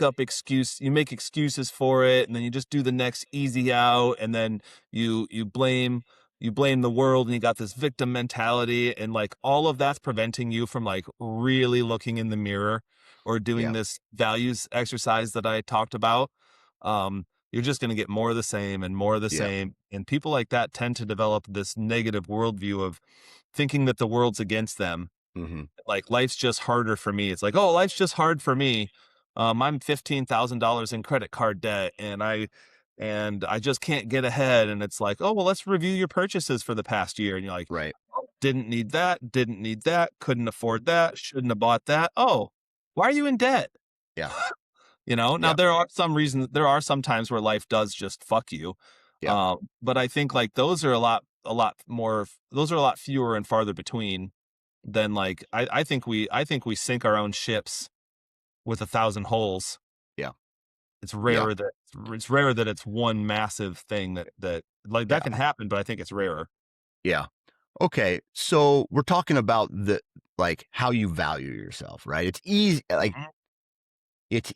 excuses for it, and then you just do the next easy out, and then you blame the world, and you got this victim mentality, and like all of that's preventing you from like really looking in the mirror or doing Yeah. this values exercise that I talked about. You're just going to get more of the same and more of the Yeah. same. And people like that tend to develop this negative worldview of thinking that the world's against them, Hmm. like life's just harder for me. It's like, oh, life's just hard for me. I'm $15,000 in credit card debt, and I just can't get ahead. And it's like, oh well, let's review your purchases for the past year. And you're like, Right. didn't need that, couldn't afford that, shouldn't have bought that. Oh, why are you in debt? Yeah. Now Yeah. there are some reasons. There are some times where life does just fuck you, Yeah. but I think like those are a lot more. Those are a lot fewer and farther between than like I think we sink our own ships with 1,000 holes. Yeah. It's Yeah. rarer that it's rare that it's one massive thing that like that Yeah. can happen, but I think it's rarer. Yeah. Okay. So we're talking about like how you value yourself, right? It's easy. Like, Mhm. it's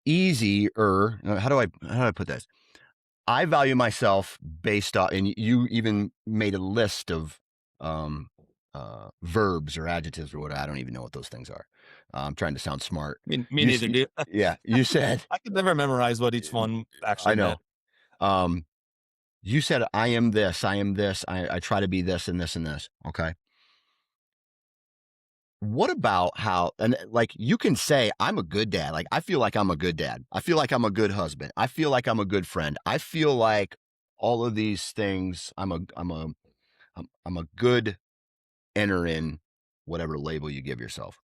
easier. How do I put this? I value myself based on, and you even made a list of um, verbs or adjectives or what. I don't even know what those things are. I'm trying to sound smart. Me neither, dude. Yeah, you said, I could never memorize what each one I actually meant. know. Um, you said, I am this, I am this, I try to be this and this and this. Okay. What about how, and like, you can say, I'm a good dad. Like, I feel like I'm a good dad. I feel like I'm a good husband. I feel like I'm a good friend. I feel like all of these things, I'm a good enter in whatever label you give yourself.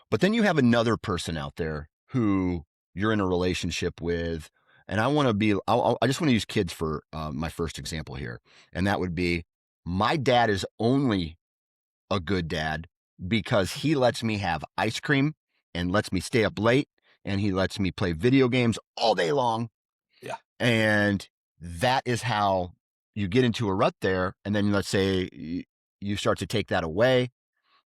But then you have another person out there who you're in a relationship with. And I want to be, I just want to use kids for my first example here. And that would be my dad is only a good dad because he lets me have ice cream and lets me stay up late and he lets me play video games all day long. Yeah. And that is how you get into a rut there. And then let's say you start to take that away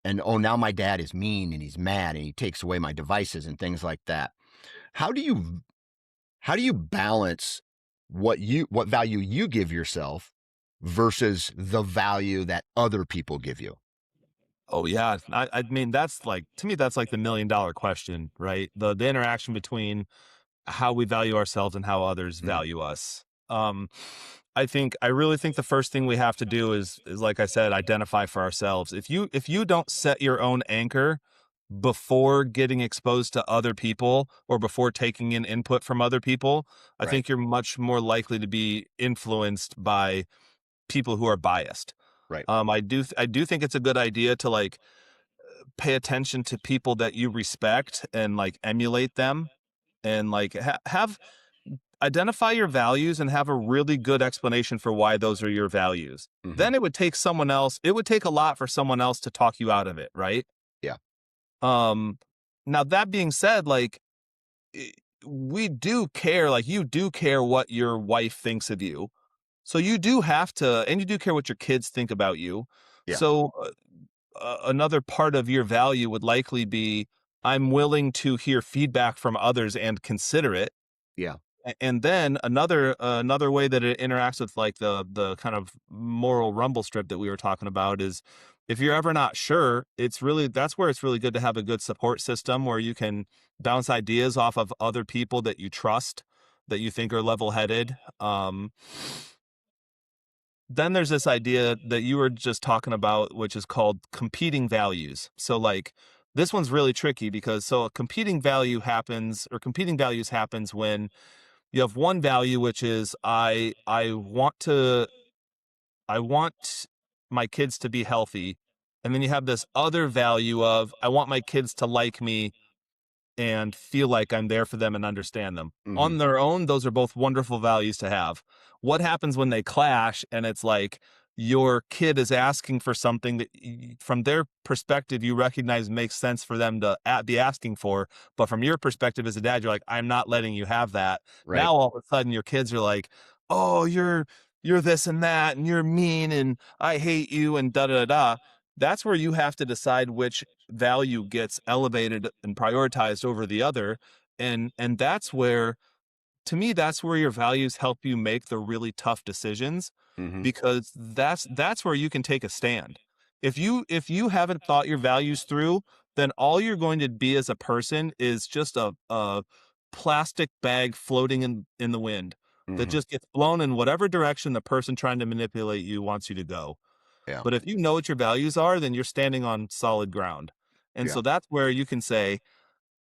and oh, now my dad is mean and he's mad and he takes away my devices and things like that. How do you how do you balance what value you give yourself versus the value that other people give you? Oh yeah. I mean, that's like, to me, that's like the $1 million question, right? The interaction between how we value ourselves and how others Mm, value us. I really think the first thing we have to do is like I said, identify for ourselves. If you don't set your own anchor before getting exposed to other people or before taking in input from other people, I right. think you're much more likely to be influenced by people who are biased. Right. I do think it's a good idea to like pay attention to people that you respect and like emulate them and like have identify your values and have a really good explanation for why those are your values. Hmm. Then it would take a lot for someone else to talk you out of it, right? Yeah. Um, Now that being said, like i- we do care, like you do care what your wife thinks of you. So you do have to, and you do care what your kids think about you. Yeah. So another part of your value would likely be I'm willing to hear feedback from others and consider it. Yeah. And then another way that it interacts with like the kind of moral rumble strip that we were talking about is if you're ever not sure, that's where it's really good to have a good support system where you can bounce ideas off of other people that you trust, that you think are level-headed. Then there's this idea that you were just talking about, which is called competing values. So like this one's really tricky because so a competing values happens when you have one value which is I want my kids to be healthy, and then you have this other value of I want my kids to like me and feel like I'm there for them and understand them. Hmm. On their own, those are both wonderful values to have. What happens when they clash and it's like your kid is asking for something that from their perspective you recognize makes sense for them to be asking for, but from your perspective as a dad you're like I'm not letting you have that. Right. Now all of a sudden your kids are like, "Oh, you're this and that and you're mean and I hate you and da da da." That's where you have to decide which value gets elevated and prioritized over the other, and that's where, to me, that's where your values help you make the really tough decisions, Hmm. because that's where you can take a stand. If you haven't thought your values through, then all you're going to be as a person is just a plastic bag floating in the wind that Hmm. just gets blown in whatever direction the person trying to manipulate you wants you to go. Yeah. But if you know what your values are, then you're standing on solid ground. And Yeah. so that's where you can say,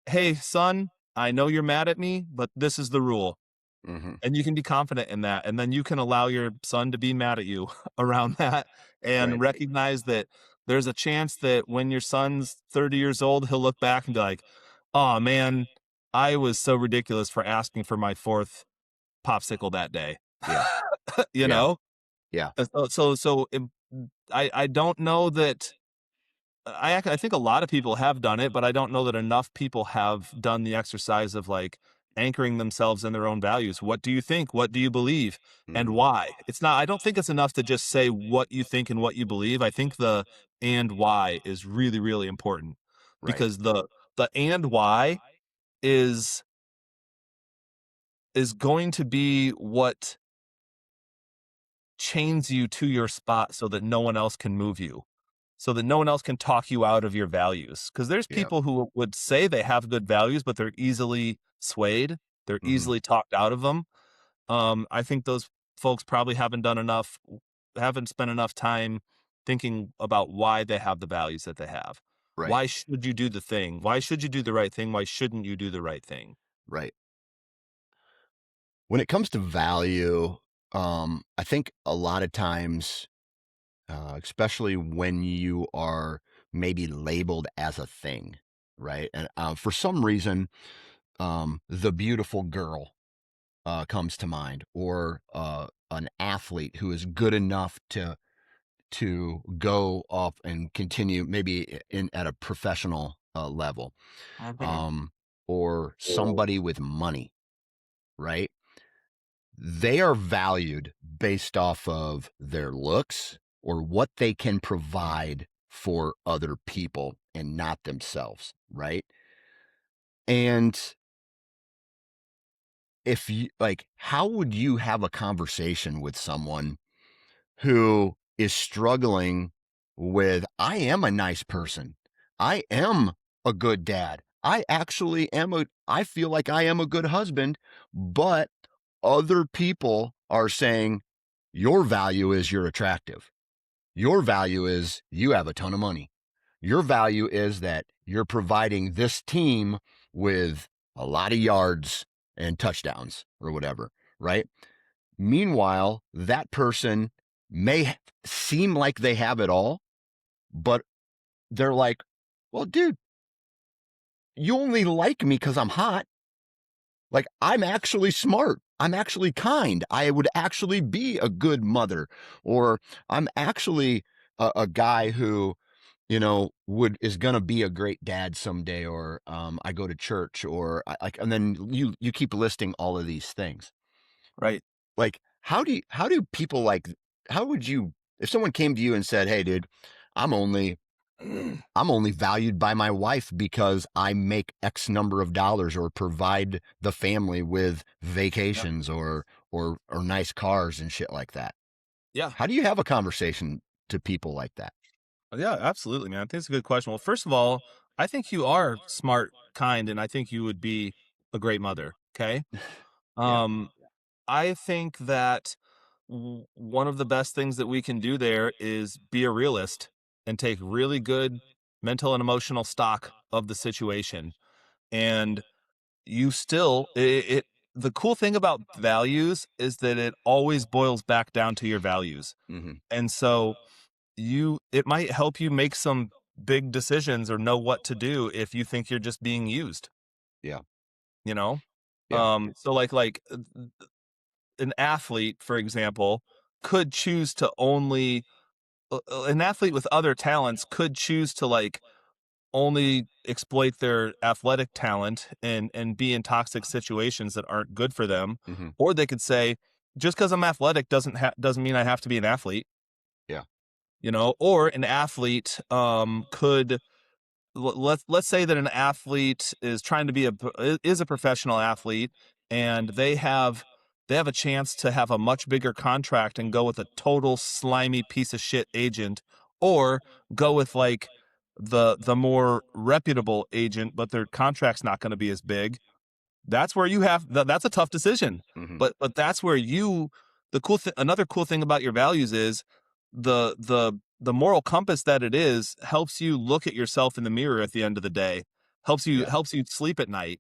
"Hey, son, I know you're mad at me, but this is the rule." Hmm. And you can be confident in that. And then you can allow your son to be mad at you around that and Right. recognize that there's a chance that when your son's 30 years old, he'll look back and be like, "Oh man, I was so ridiculous for asking for my fourth popsicle that day." Yeah. you Yeah. know? Yeah. I don't know that I think a lot of people have done it, but I don't know that enough people have done the exercise of like anchoring themselves in their own values. What do you think? What do you believe? And Hmm. why? It's not, I don't think it's enough to just say what you think and what you believe. I think the and why is really, really important Right. because the and why is is going to be what chains you to your spot so that no one else can move you, so that no one else can talk you out of your values. Because there's Yeah. people who would say they have good values, but they're easily swayed. They're Hmm. easily talked out of them. I think those folks probably haven't spent enough time thinking about why they have the values that they have. Right. Why should you do the thing? Why should you do the right thing? Why shouldn't you do the right thing? Right. When it comes to value, I think a lot of times, especially when you are maybe labeled as a thing, right? And for some reason, the beautiful girl. comes to mind, or an athlete who is good enough to go up and continue maybe in at a professional level, Mhm. um, or somebody with money, right? They are valued based off of their looks or what they can provide for other people and not themselves, right? And if you like, how would you have a conversation with someone who is struggling with, I am a nice person. I am a good dad. I feel like I am a good husband, but other people are saying your value is you're attractive. Your value is you have a ton of money. Your value is that you're providing this team with a lot of yards and touchdowns or whatever, right? Meanwhile, that person may seem like they have it all, but they're like, well, dude, you only like me because I'm hot. Like, I'm actually smart. I'm actually kind. I would actually be a good mother. Or I'm actually a guy who, would is gonna be a great dad someday. Or I go to church, or and then you keep listing all of these things. Right. Like, how do people like, how would you, if someone came to you and said, "Hey, dude, I'm only I'm only valued by my wife because I make X number of dollars or provide the family with Yeah. vacations or nice cars and shit like that." Yeah. How do you have a conversation to people like that? Yeah, absolutely, man. I think it's a good question. Well, first of all, I think you are smart, kind, and I think you would be a great mother. Okay. Yeah. Um, I think that one of the best things that we can do there is be a realist and take really good mental and emotional stock of the situation. And you still, the cool thing about values is that it always boils back down to your values. Hmm. And so it might help you make some big decisions or know what to do if you think you're just being used, Yeah. you know? Yeah. So an athlete, for example, could choose to only an athlete with other talents could choose to only exploit their athletic talent and be in toxic situations that aren't good for them, Hmm. or they could say, just because I'm athletic doesn't mean I have to be an athlete, Yeah. or an athlete could let's say that an athlete is trying to be is a professional athlete, and they have a chance to have a much bigger contract and go with a total slimy piece of shit agent, or go with the more reputable agent, but their contract's not going to be as big. That's where that's a tough decision. Hmm. But that's where another cool thing about your values is the moral compass that it is helps you look at yourself in the mirror at the end of the day. Yeah. Helps you sleep at night.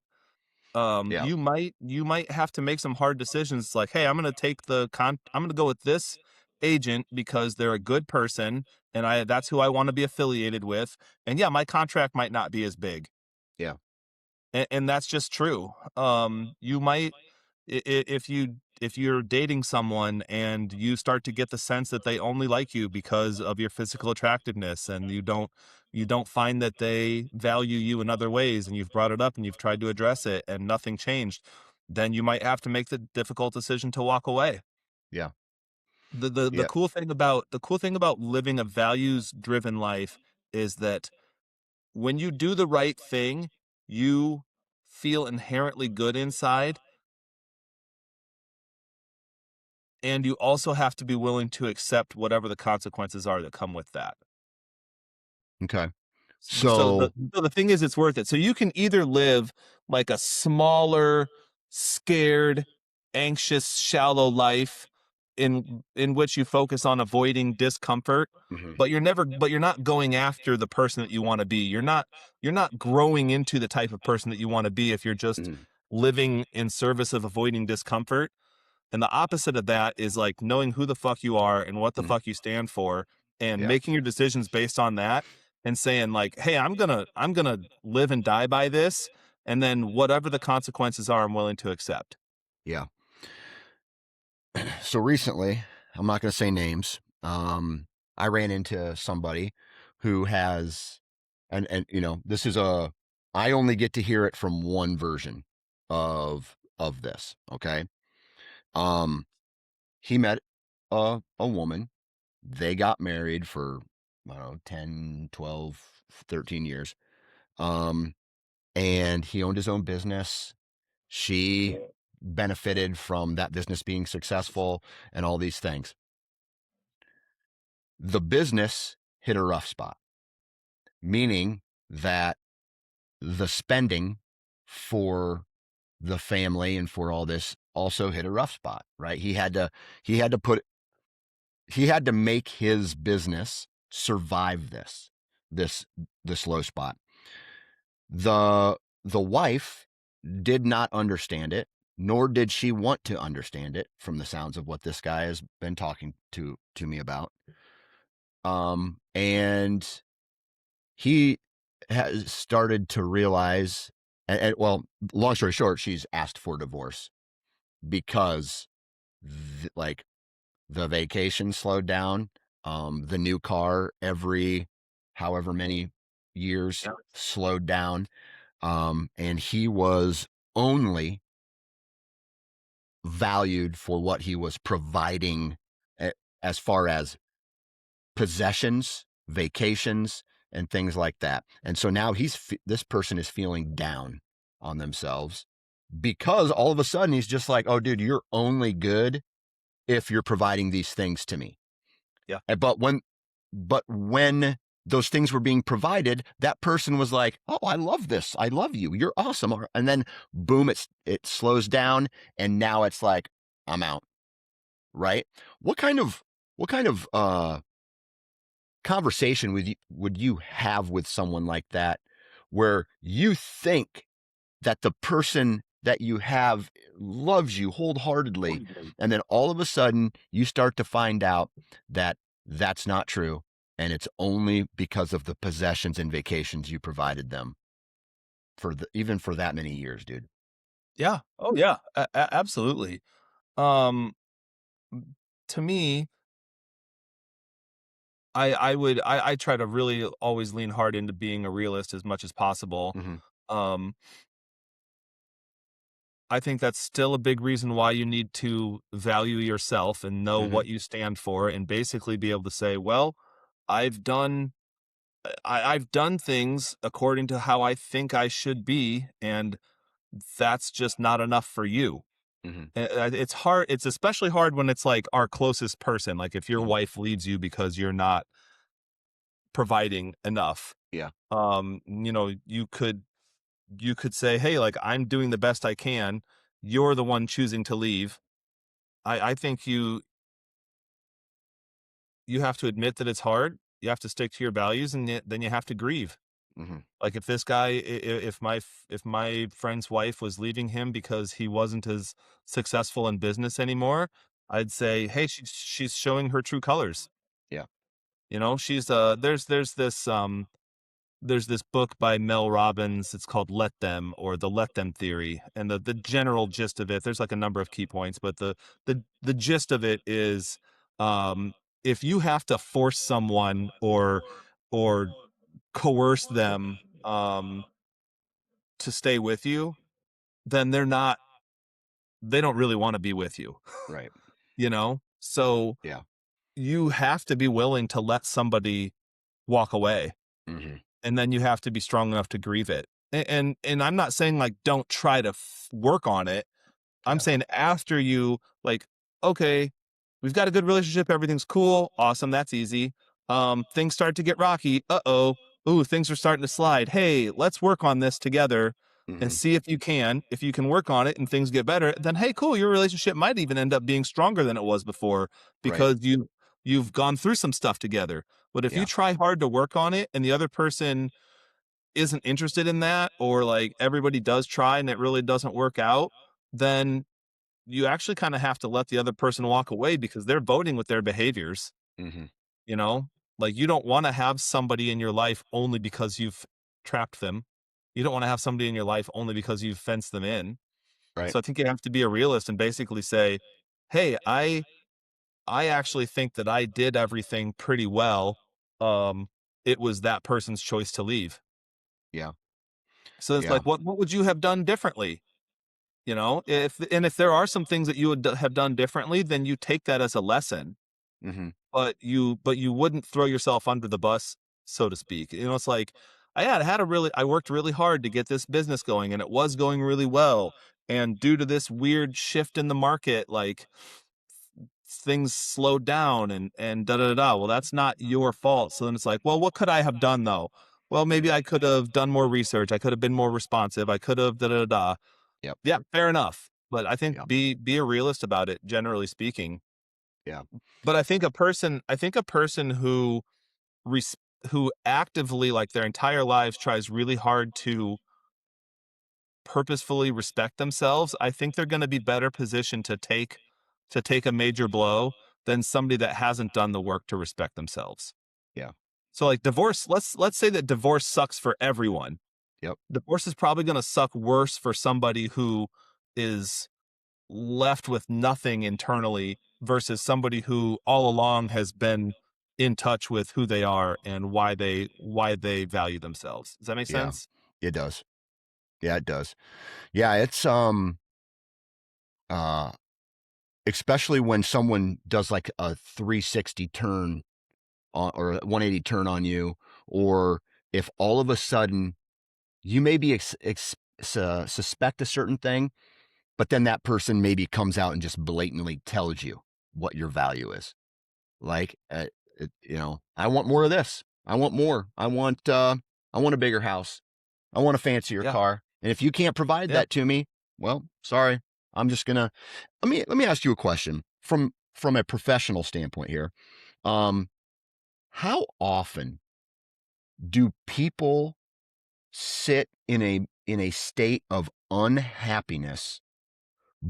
Yeah. You might have to make some hard decisions like, hey, I'm going to go with this agent because they're a good person and I that's who I want to be affiliated with. And yeah, my contract might not be as big. Yeah. And that's just true. You might if you're dating someone and you start to get the sense that they only like you because of your physical attractiveness, and you don't find that they value you in other ways, and you've brought it up and you've tried to address it and nothing changed, then you might have to make the difficult decision to walk away. Yeah. The Yeah. cool thing about living a values driven life is that when you do the right thing, you feel inherently good inside, and you also have to be willing to accept whatever the consequences are that come with that. Okay. So the So. so the thing is, it's worth it. So you can either live like a smaller, scared, anxious, shallow life in which you focus on avoiding discomfort, Hmm. but you're not going after the person that you want to be. You're not growing into the type of person that you want to be if you're just Hmm. living in service of avoiding discomfort. And the opposite of that is like knowing who the fuck you are and what the Hmm. fuck you stand for, and Yeah. making your decisions based on that, and saying like, "Hey, I'm going to live and die by this, and then whatever the consequences are, I'm willing to accept." Yeah. So recently, I'm not going to say names. I ran into somebody who has, and this is I only get to hear it from one version of this. Okay. Um, he met a woman. They got married for, I don't know, 10, 12, 13 years. Um, and he owned his own business. She benefited from that business being successful and all these things. The business hit a rough spot, meaning that the spending for the family and for all this also hit a rough spot, right? He had to put he had to make his business survive this this low spot. The wife did not understand it, nor did she want to understand it from the sounds of what this guy has been talking to me about. And he has started to realize, well, long story short, she's asked for divorce because, like, the vacation slowed down. The new car every however many years slowed down. And he was only valued for what he was providing, as far as possessions, vacations, and things like that. And so now this person is feeling down on themselves because all of a sudden he's just like, "Oh, dude, you're only good if you're providing these things to me." Yeah. But when those things were being provided, that person was like, "Oh, I love this. I love you. You're awesome." And then boom, it slows down, and now it's like, "I'm out." Right? What kind of conversation would you have with someone like that, where you think that the person that you have loves you wholeheartedly, and then all of a sudden you start to find out that that's not true, and it's only because of the possessions and vacations you provided them even for that many years, dude? Yeah. Oh, yeah. Absolutely. Um, to me, I try to really always lean hard into being a realist as much as possible. Mm-hmm. Um, I think that's still a big reason why you need to value yourself and know Mm-hmm. what you stand for, and basically be able to say, well, I've done I've done things according to how I think I should be, and that's just not enough for you. Mm-hmm. It's hard. It's especially hard when it's like our closest person. Like if your Yeah. wife leaves you because you're not providing enough. Yeah. You could say, hey, like, I'm doing the best I can. You're the one choosing to leave. I think you have to admit that it's hard. You have to stick to your values, and then you have to grieve. Mm-hmm. Like if this guy, if my friend's wife was leaving him because he wasn't as successful in business anymore, I'd say, hey, she's showing her true colors. Yeah. She's there's this book by Mel Robbins. It's called Let Them, or the Let Them Theory. And the general gist of it, there's like a number of key points, but the gist of it is, if you have to force someone or coerce them to stay with you, then they don't really want to be with you, Right. So Yeah. you have to be willing to let somebody walk away, Mm-hmm. and then you have to be strong enough to grieve it. And I'm not saying like don't try to work on it. I'm Yeah. saying after you, like, okay, we've got a good relationship, everything's cool, awesome, that's easy. Things start to get rocky. Uh-oh. Ooh, things are starting to slide. Hey, let's work on this together and Mm-hmm. see if you can. If you can work on it and things get better, then hey, cool, your relationship might even end up being stronger than it was before, Right. because you've gone through some stuff together. But if you Yeah. try hard to work on it and the other person isn't interested in that, or like everybody does try and it really doesn't work out, then you actually kind of have to let the other person walk away, because they're voting with their behaviors, Mm-hmm. you know? Like you don't want to have somebody in your life only because you've trapped them. You don't want to have somebody in your life only because you've fenced them in. Right. So I think you have to be a realist and basically say, hey, I actually think that I did everything pretty well. Um, it was that person's choice to leave. Yeah. So it's Yeah. like, what would you have done differently? You know, if there are some things that you would have done differently, then you take that as a lesson, Hmm. but you wouldn't throw yourself under the bus, so to speak. You know, it's like I worked really hard to get this business going, and it was going really well. And due to this weird shift in the market, like things slowed down and da da da da. Well, that's not your fault. So then it's like, well, what could I have done though? Well, maybe I could have done more research. I could have been more responsive. I could have da da da da. Yep. Yeah, fair enough. But I think Yeah. be a realist about it, generally speaking. Yeah. But I think a person who res- who actively, like their entire lives, tries really hard to purposefully respect themselves, I think they're going to be better positioned to take a major blow than somebody that hasn't done the work to respect themselves. Yeah. So like divorce, let's say that divorce sucks for everyone. Yep. Divorce is probably going to suck worse for somebody who is left with nothing internally versus somebody who all along has been in touch with who they are and why they value themselves. Does that make Yeah. sense? It does. Yeah, it does. Yeah, it's uh especially when someone does like a 360 turn on, or a 180 turn on you, or if all of a sudden you maybe suspect a certain thing, but then that person maybe comes out and just blatantly tells you what your value is. Like, I want more of this. I want more. I want a bigger house. I want a fancier Yeah. car. And if you can't provide Yeah. that to me, well, sorry. I'm just gonna let me ask you a question from a professional standpoint here. Um, how often do people sit in a state of unhappiness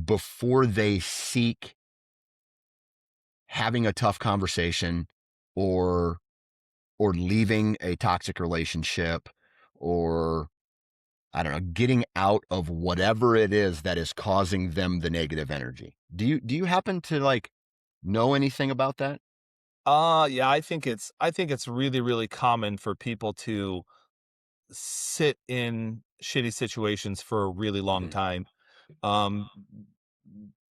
before they seek having a tough conversation, or leaving a toxic relationship, or I don't know, getting out of whatever it is that is causing them the negative energy? Do you happen to like know anything about that? Yeah, I think it's really, really common for people to sit in shitty situations for a really long Mm-hmm. time. Um,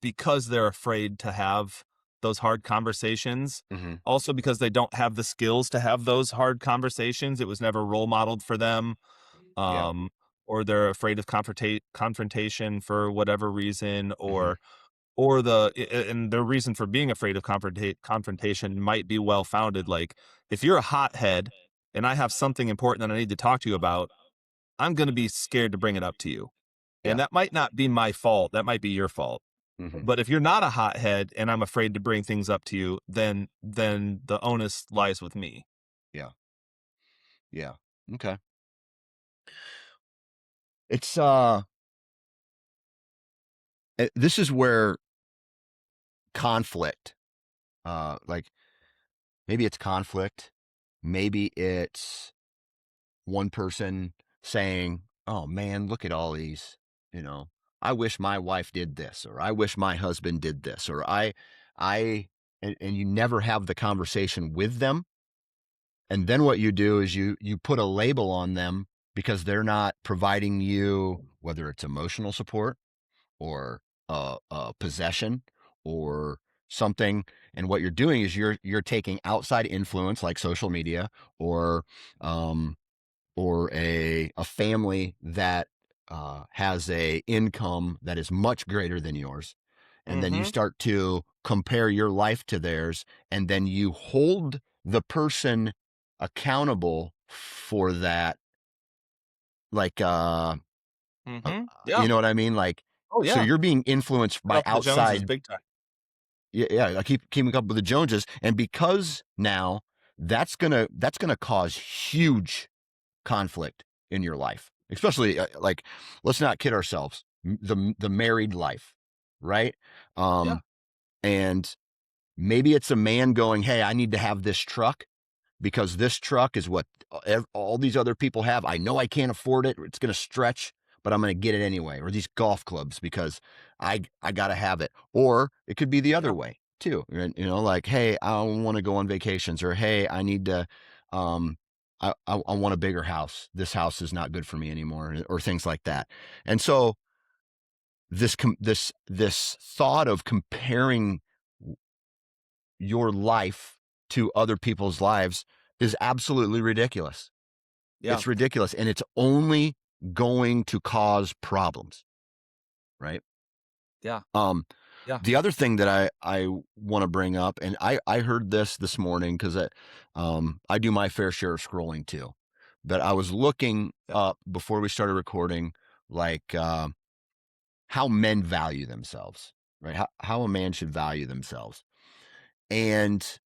because they're afraid to have those hard conversations. Mm-hmm. Also because they don't have the skills to have those hard conversations. It was never role modeled for them. Yeah. Um, or they're afraid of confrontation for whatever reason, Mm-hmm. or and the reason for being afraid of confrontation might be well founded. Like if you're a hothead and I have something important that I need to talk to you about, I'm going to be scared to bring it up to you. Yeah. And that might not be my fault. That might be your fault. Mm-hmm. But if you're not a hothead and I'm afraid to bring things up to you, then the onus lies with me. Yeah. Yeah. Okay. It's this is where conflict, like, maybe it's conflict, maybe it's one person saying, "Oh man, look at all these, you know, I wish my wife did this, or I wish my husband did this, or I," and you never have the conversation with them. And then what you do is you put a label on them because they're not providing you, whether it's emotional support, or possession, or something. And what you're doing is you're taking outside influence like social media, or um, a family that has a income that is much greater than yours, and then you Mm-hmm. start to compare your life to theirs, and then you hold the person accountable for that, like Mm-hmm. Yeah. you know what I mean, like, Oh so yeah. you're being influenced Keeping by up with the Joneses outside. big time. Yeah, yeah, I keeping up with the Joneses, and because now that's gonna cause huge conflict in your life, especially like, let's not kid ourselves, the married life, right? Yeah. Um, and maybe it's a man going, "Hey, I need to have this truck because this truck is what all these other people have. I know I can't afford it. It's going to stretch, but I'm going to get it anyway, or these golf clubs because I got to have it. Or it could be the other Yeah. way too. Like, hey, I want to go on vacations, or hey, I need to, um, I want a bigger house. This house is not good for me anymore, or things like that. And so this thought of comparing your life to other people's lives is absolutely ridiculous. Yeah. It's ridiculous, and it's only going to cause problems, right? Yeah. Um, Yeah. the other thing that I want to bring up, and I heard this morning because I do my fair share of scrolling too, but I was looking Yeah. up before we started recording, like how men value themselves, right? How a man should value themselves, and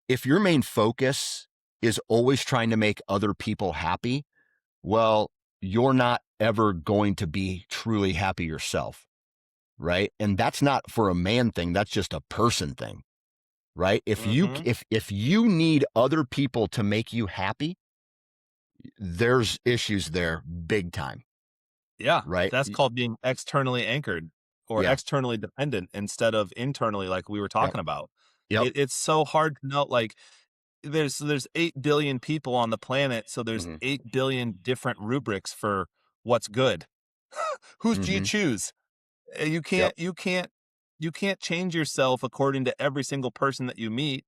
if your main focus is always trying to make other people happy, well, you're not ever going to be truly happy yourself, right? And that's not for a man thing, that's just a person thing, right? Mm-hmm. If you need other people to make you happy, there's issues there big time, Yeah. right? That's called being externally anchored or Yeah. externally dependent instead of internally, like we were Yep. talking about. Yep. It's so hard to know. Like there's 8 billion people on the planet, so there's Hmm. 8 billion different rubrics for what's good. Who do you Hmm. choose? You Yep. can't change yourself according to every single person that you meet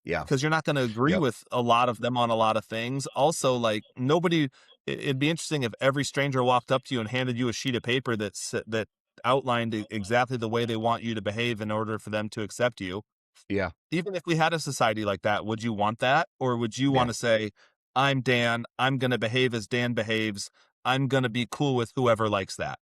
Yeah. because you're not going to agree Yep. with a lot of them on a lot of things. Also, like nobody, it'd be interesting if every stranger walked up to you and handed you a sheet of paper that outlined exactly the way they want you to behave in order for them to accept you. Yeah. Even if we had a society like that, would you want that, or would you want Yeah. to say, "I'm Dan. I'm going to behave as Dan behaves. I'm going to be cool with whoever likes that."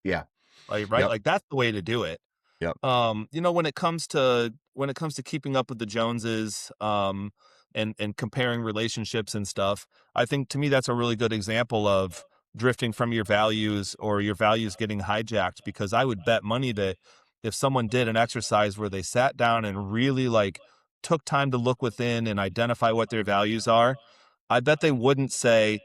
Yeah. Like, right? Yep. Like that's the way to do it. Yep. When it comes to keeping up with the Joneses, and comparing relationships and stuff, I think to me that's a really good example of drifting from your values or your values getting hijacked, because I would bet money that if someone did an exercise where they sat down and really like took time to look within and identify what their values are, I bet they wouldn't say,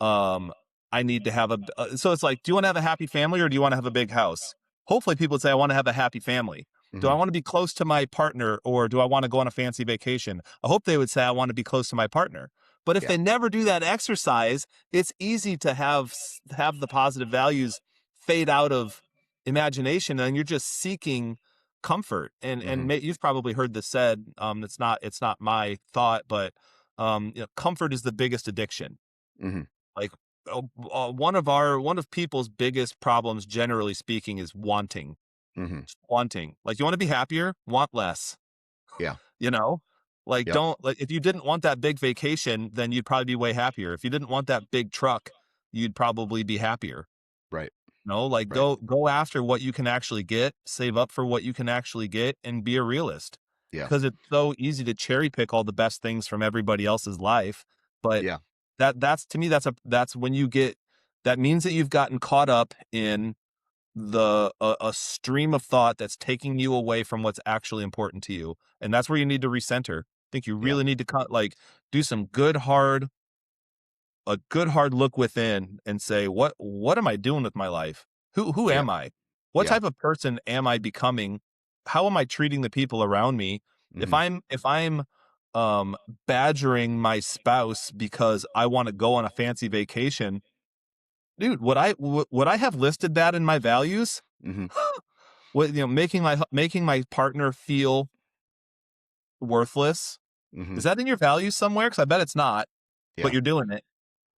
um, I need to have so it's like, do you want to have a happy family or do you want to have a big house? Hopefully people would say, I want to have a happy family. Do I Hmm. want to be close to my partner or do I want to go on a fancy vacation? I hope they would say, I want to be close to my partner. But if Yeah. they never do that exercise, it's easy to have the positive values fade out of imagination, and you're just seeking comfort. And Hmm. you've probably heard this said. It's not my thought, but comfort is the biggest addiction. Hmm. Like, one of people's biggest problems, generally speaking, is wanting. Hmm. Just wanting. Like, you want to be happier, want less. Yeah. You know, like Yep. don't like if you didn't want that big vacation, then you'd probably be way happier. If you didn't want that big truck, you'd probably be happier. Right. No, like Right. go after what you can actually get, save up for what you can actually get, and be a realist. Yeah. Because it's so easy to cherry pick all the best things from everybody else's life. But Yeah. that's to me, that's when you get that means that you've gotten caught up in a stream of thought that's taking you away from what's actually important to you. And that's where you need to recenter. I think you Yeah. really need to do some good hard look within and say, what am I doing with my life? Who Yeah. am I? What Yeah. type of person am I becoming? How am I treating the people around me? If Hmm. I'm um badgering my spouse because I want to go on a fancy vacation, dude, would I have listed that in my values? Hmm. Making my partner feel worthless. Hmm. Is that in your values somewhere? Because I bet it's not, but Yeah. you're doing it.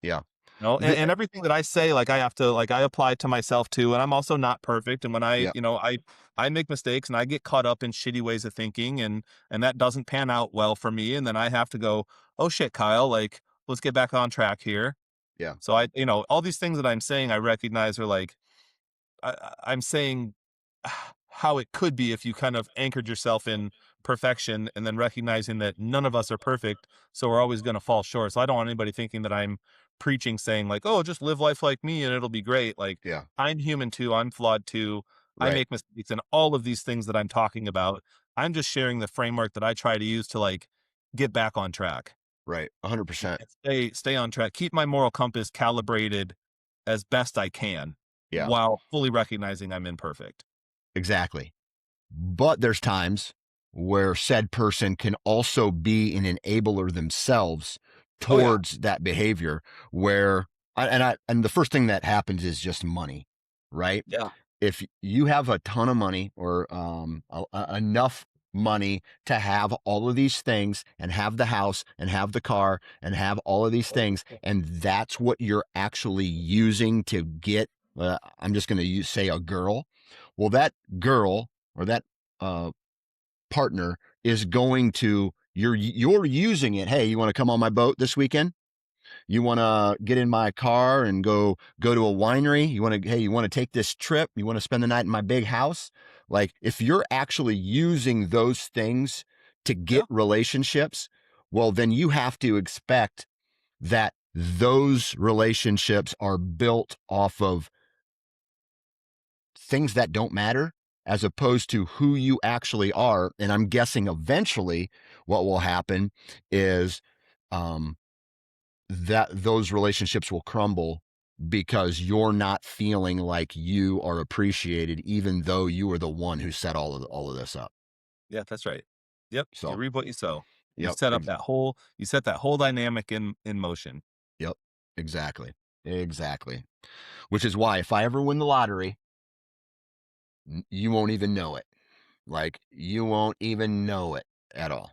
Yeah. No, and, The, and everything that I say, like I have to, like I apply to myself too, and I'm also not perfect. And when I, yeah. I make mistakes and I get caught up in shitty ways of thinking, and that doesn't pan out well for me, and then I have to go, oh shit, Kyle, like let's get back on track here. Yeah. So all these things that I'm saying, I recognize are like I'm saying how it could be if you kind of anchored yourself in perfection and then recognizing that none of us are perfect. So we're always going to fall short. So I don't want anybody thinking that I'm preaching saying like, oh, just live life like me and it'll be great. Like Yeah. I'm human too. I'm flawed too. I Right. make mistakes and all of these things that I'm talking about. I'm just sharing the framework that I try to use to like get back on track Right. 100%. and stay on track. Keep my moral compass calibrated as best I can Yeah, while fully recognizing I'm imperfect. exactly. But there's times where said person can also be an enabler themselves Oh yeah. towards that behavior where and the first thing that happens is just money, right? Yeah. If you have a ton of money or enough money to have all of these things and have the house and have the car and have all of these things, and that's what you're actually using to get, I'm just going to say a girl. Well, that girl or that uh, partner is going to, you're using it. Hey, you want to come on my boat this weekend? You want to get in my car and go to a winery? You want to, hey, you want to take this trip? You want to spend the night in my big house? Like, if you're actually using those things to Yeah. get relationships, well, then you have to expect that those relationships are built off of things that don't matter as opposed to who you actually are. And I'm guessing eventually what will happen is um, that those relationships will crumble because you're not feeling like you are appreciated, even though you were the one who set all of this up. Yeah, that's right. Yep. You So, reap what you sow. You yep, set up you set that whole dynamic in motion. yep, exactly, exactly. Which is why if I ever win the lottery, you won't even know it. Like, you won't even know it at all.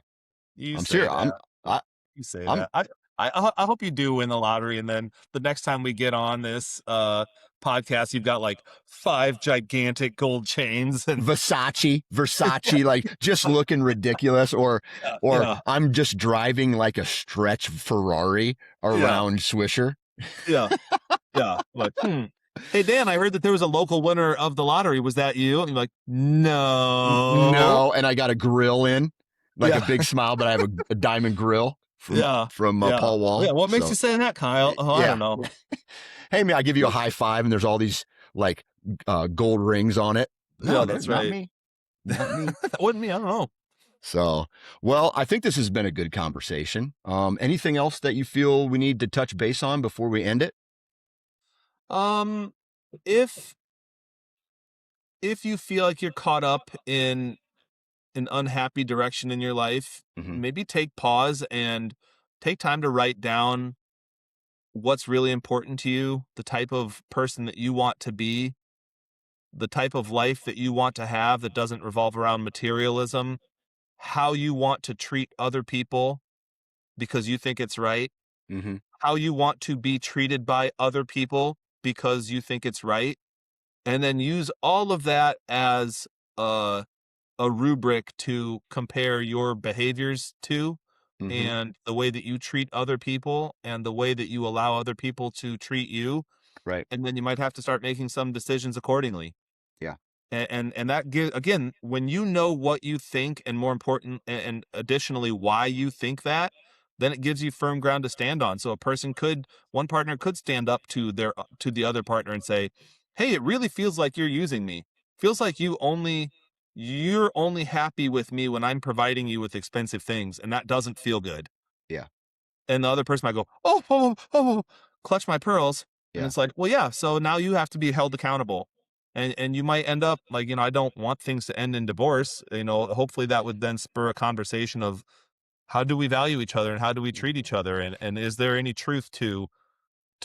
You I'm say serious. that. I, You say I'm that. I hope you do win the lottery, and then the next time we get on this podcast, you've got like 5 gigantic gold chains and Versace, like just looking ridiculous, or yeah, I'm just driving like a stretch Ferrari yeah, around Swisher. yeah, yeah. Like, hey Dan, I heard that there was a local winner of the lottery. Was that you? And you're like, no. No, and I got a grill in, like a Yeah, big smile, but I have a diamond grill from yeah, yeah. Paul Yeah. Wall. What makes you So say that, Kyle? Oh, I don't yeah, know. hey man, I give you a high five, and there's all these like gold rings on it. No, Yeah, man, that's not right. me, not me. That wasn't me. I don't know. So, well, I think this has been a good conversation. Anything else that you feel we need to touch base on before we end it? Um, if you feel like you're caught up in an unhappy direction in your life, Mm-hmm. maybe take pause and take time to write down what's really important to you, the type of person that you want to be, the type of life that you want to have that doesn't revolve around materialism, how you want to treat other people because you think it's right, Mm-hmm. how you want to be treated by other people because you think it's right, and then use all of that as a rubric to compare your behaviors to, Mm-hmm. and the way that you treat other people and the way that you allow other people to treat you, Right. and then you might have to start making some decisions accordingly. Yeah. And that gives, again, when you know what you think, and more important, and additionally why you think that, then it gives you firm ground to stand on. So one partner could stand up to the other partner and say, hey, it really feels like you're using me. Feels like you're only happy with me when I'm providing you with expensive things, and that doesn't feel good. Yeah. And the other person might go, oh, clutch my pearls. And Yeah. it's like, well, yeah, so now you have to be held accountable. And you might end up like, I don't want things to end in divorce. Hopefully that would then spur a conversation of how do we value each other and how do we treat each other? And is there any truth to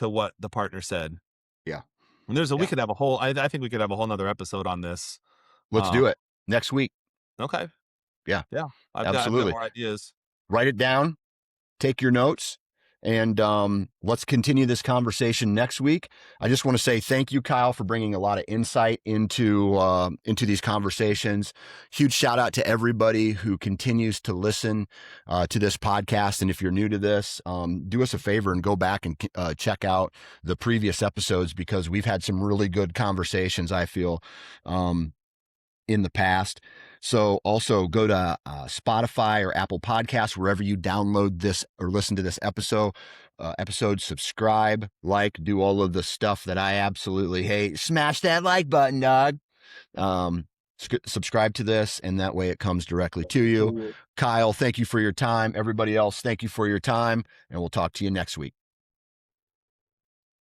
what the partner said? Yeah. And we Yeah. could have I think we could have a whole nother episode on this. Let's Uh, do it next week. okay. Yeah. Yeah. I've got Absolutely. more ideas. Write it down. Take your notes, and let's continue this conversation next week. I just want to say thank you, Kyle, for bringing a lot of insight into these conversations. Huge shout out to everybody who continues to listen to this podcast. And if you're new to this, do us a favor and go back and check out the previous episodes, because we've had some really good conversations, I feel, in the past. So also go to Spotify or Apple Podcasts, wherever you download this or listen to this episode, subscribe, like, do all of the stuff that I absolutely hate. Smash that like button, dog. Subscribe to this, and that way it comes directly to you. Kyle, thank you for your time. Everybody else, thank you for your time, and we'll talk to you next week.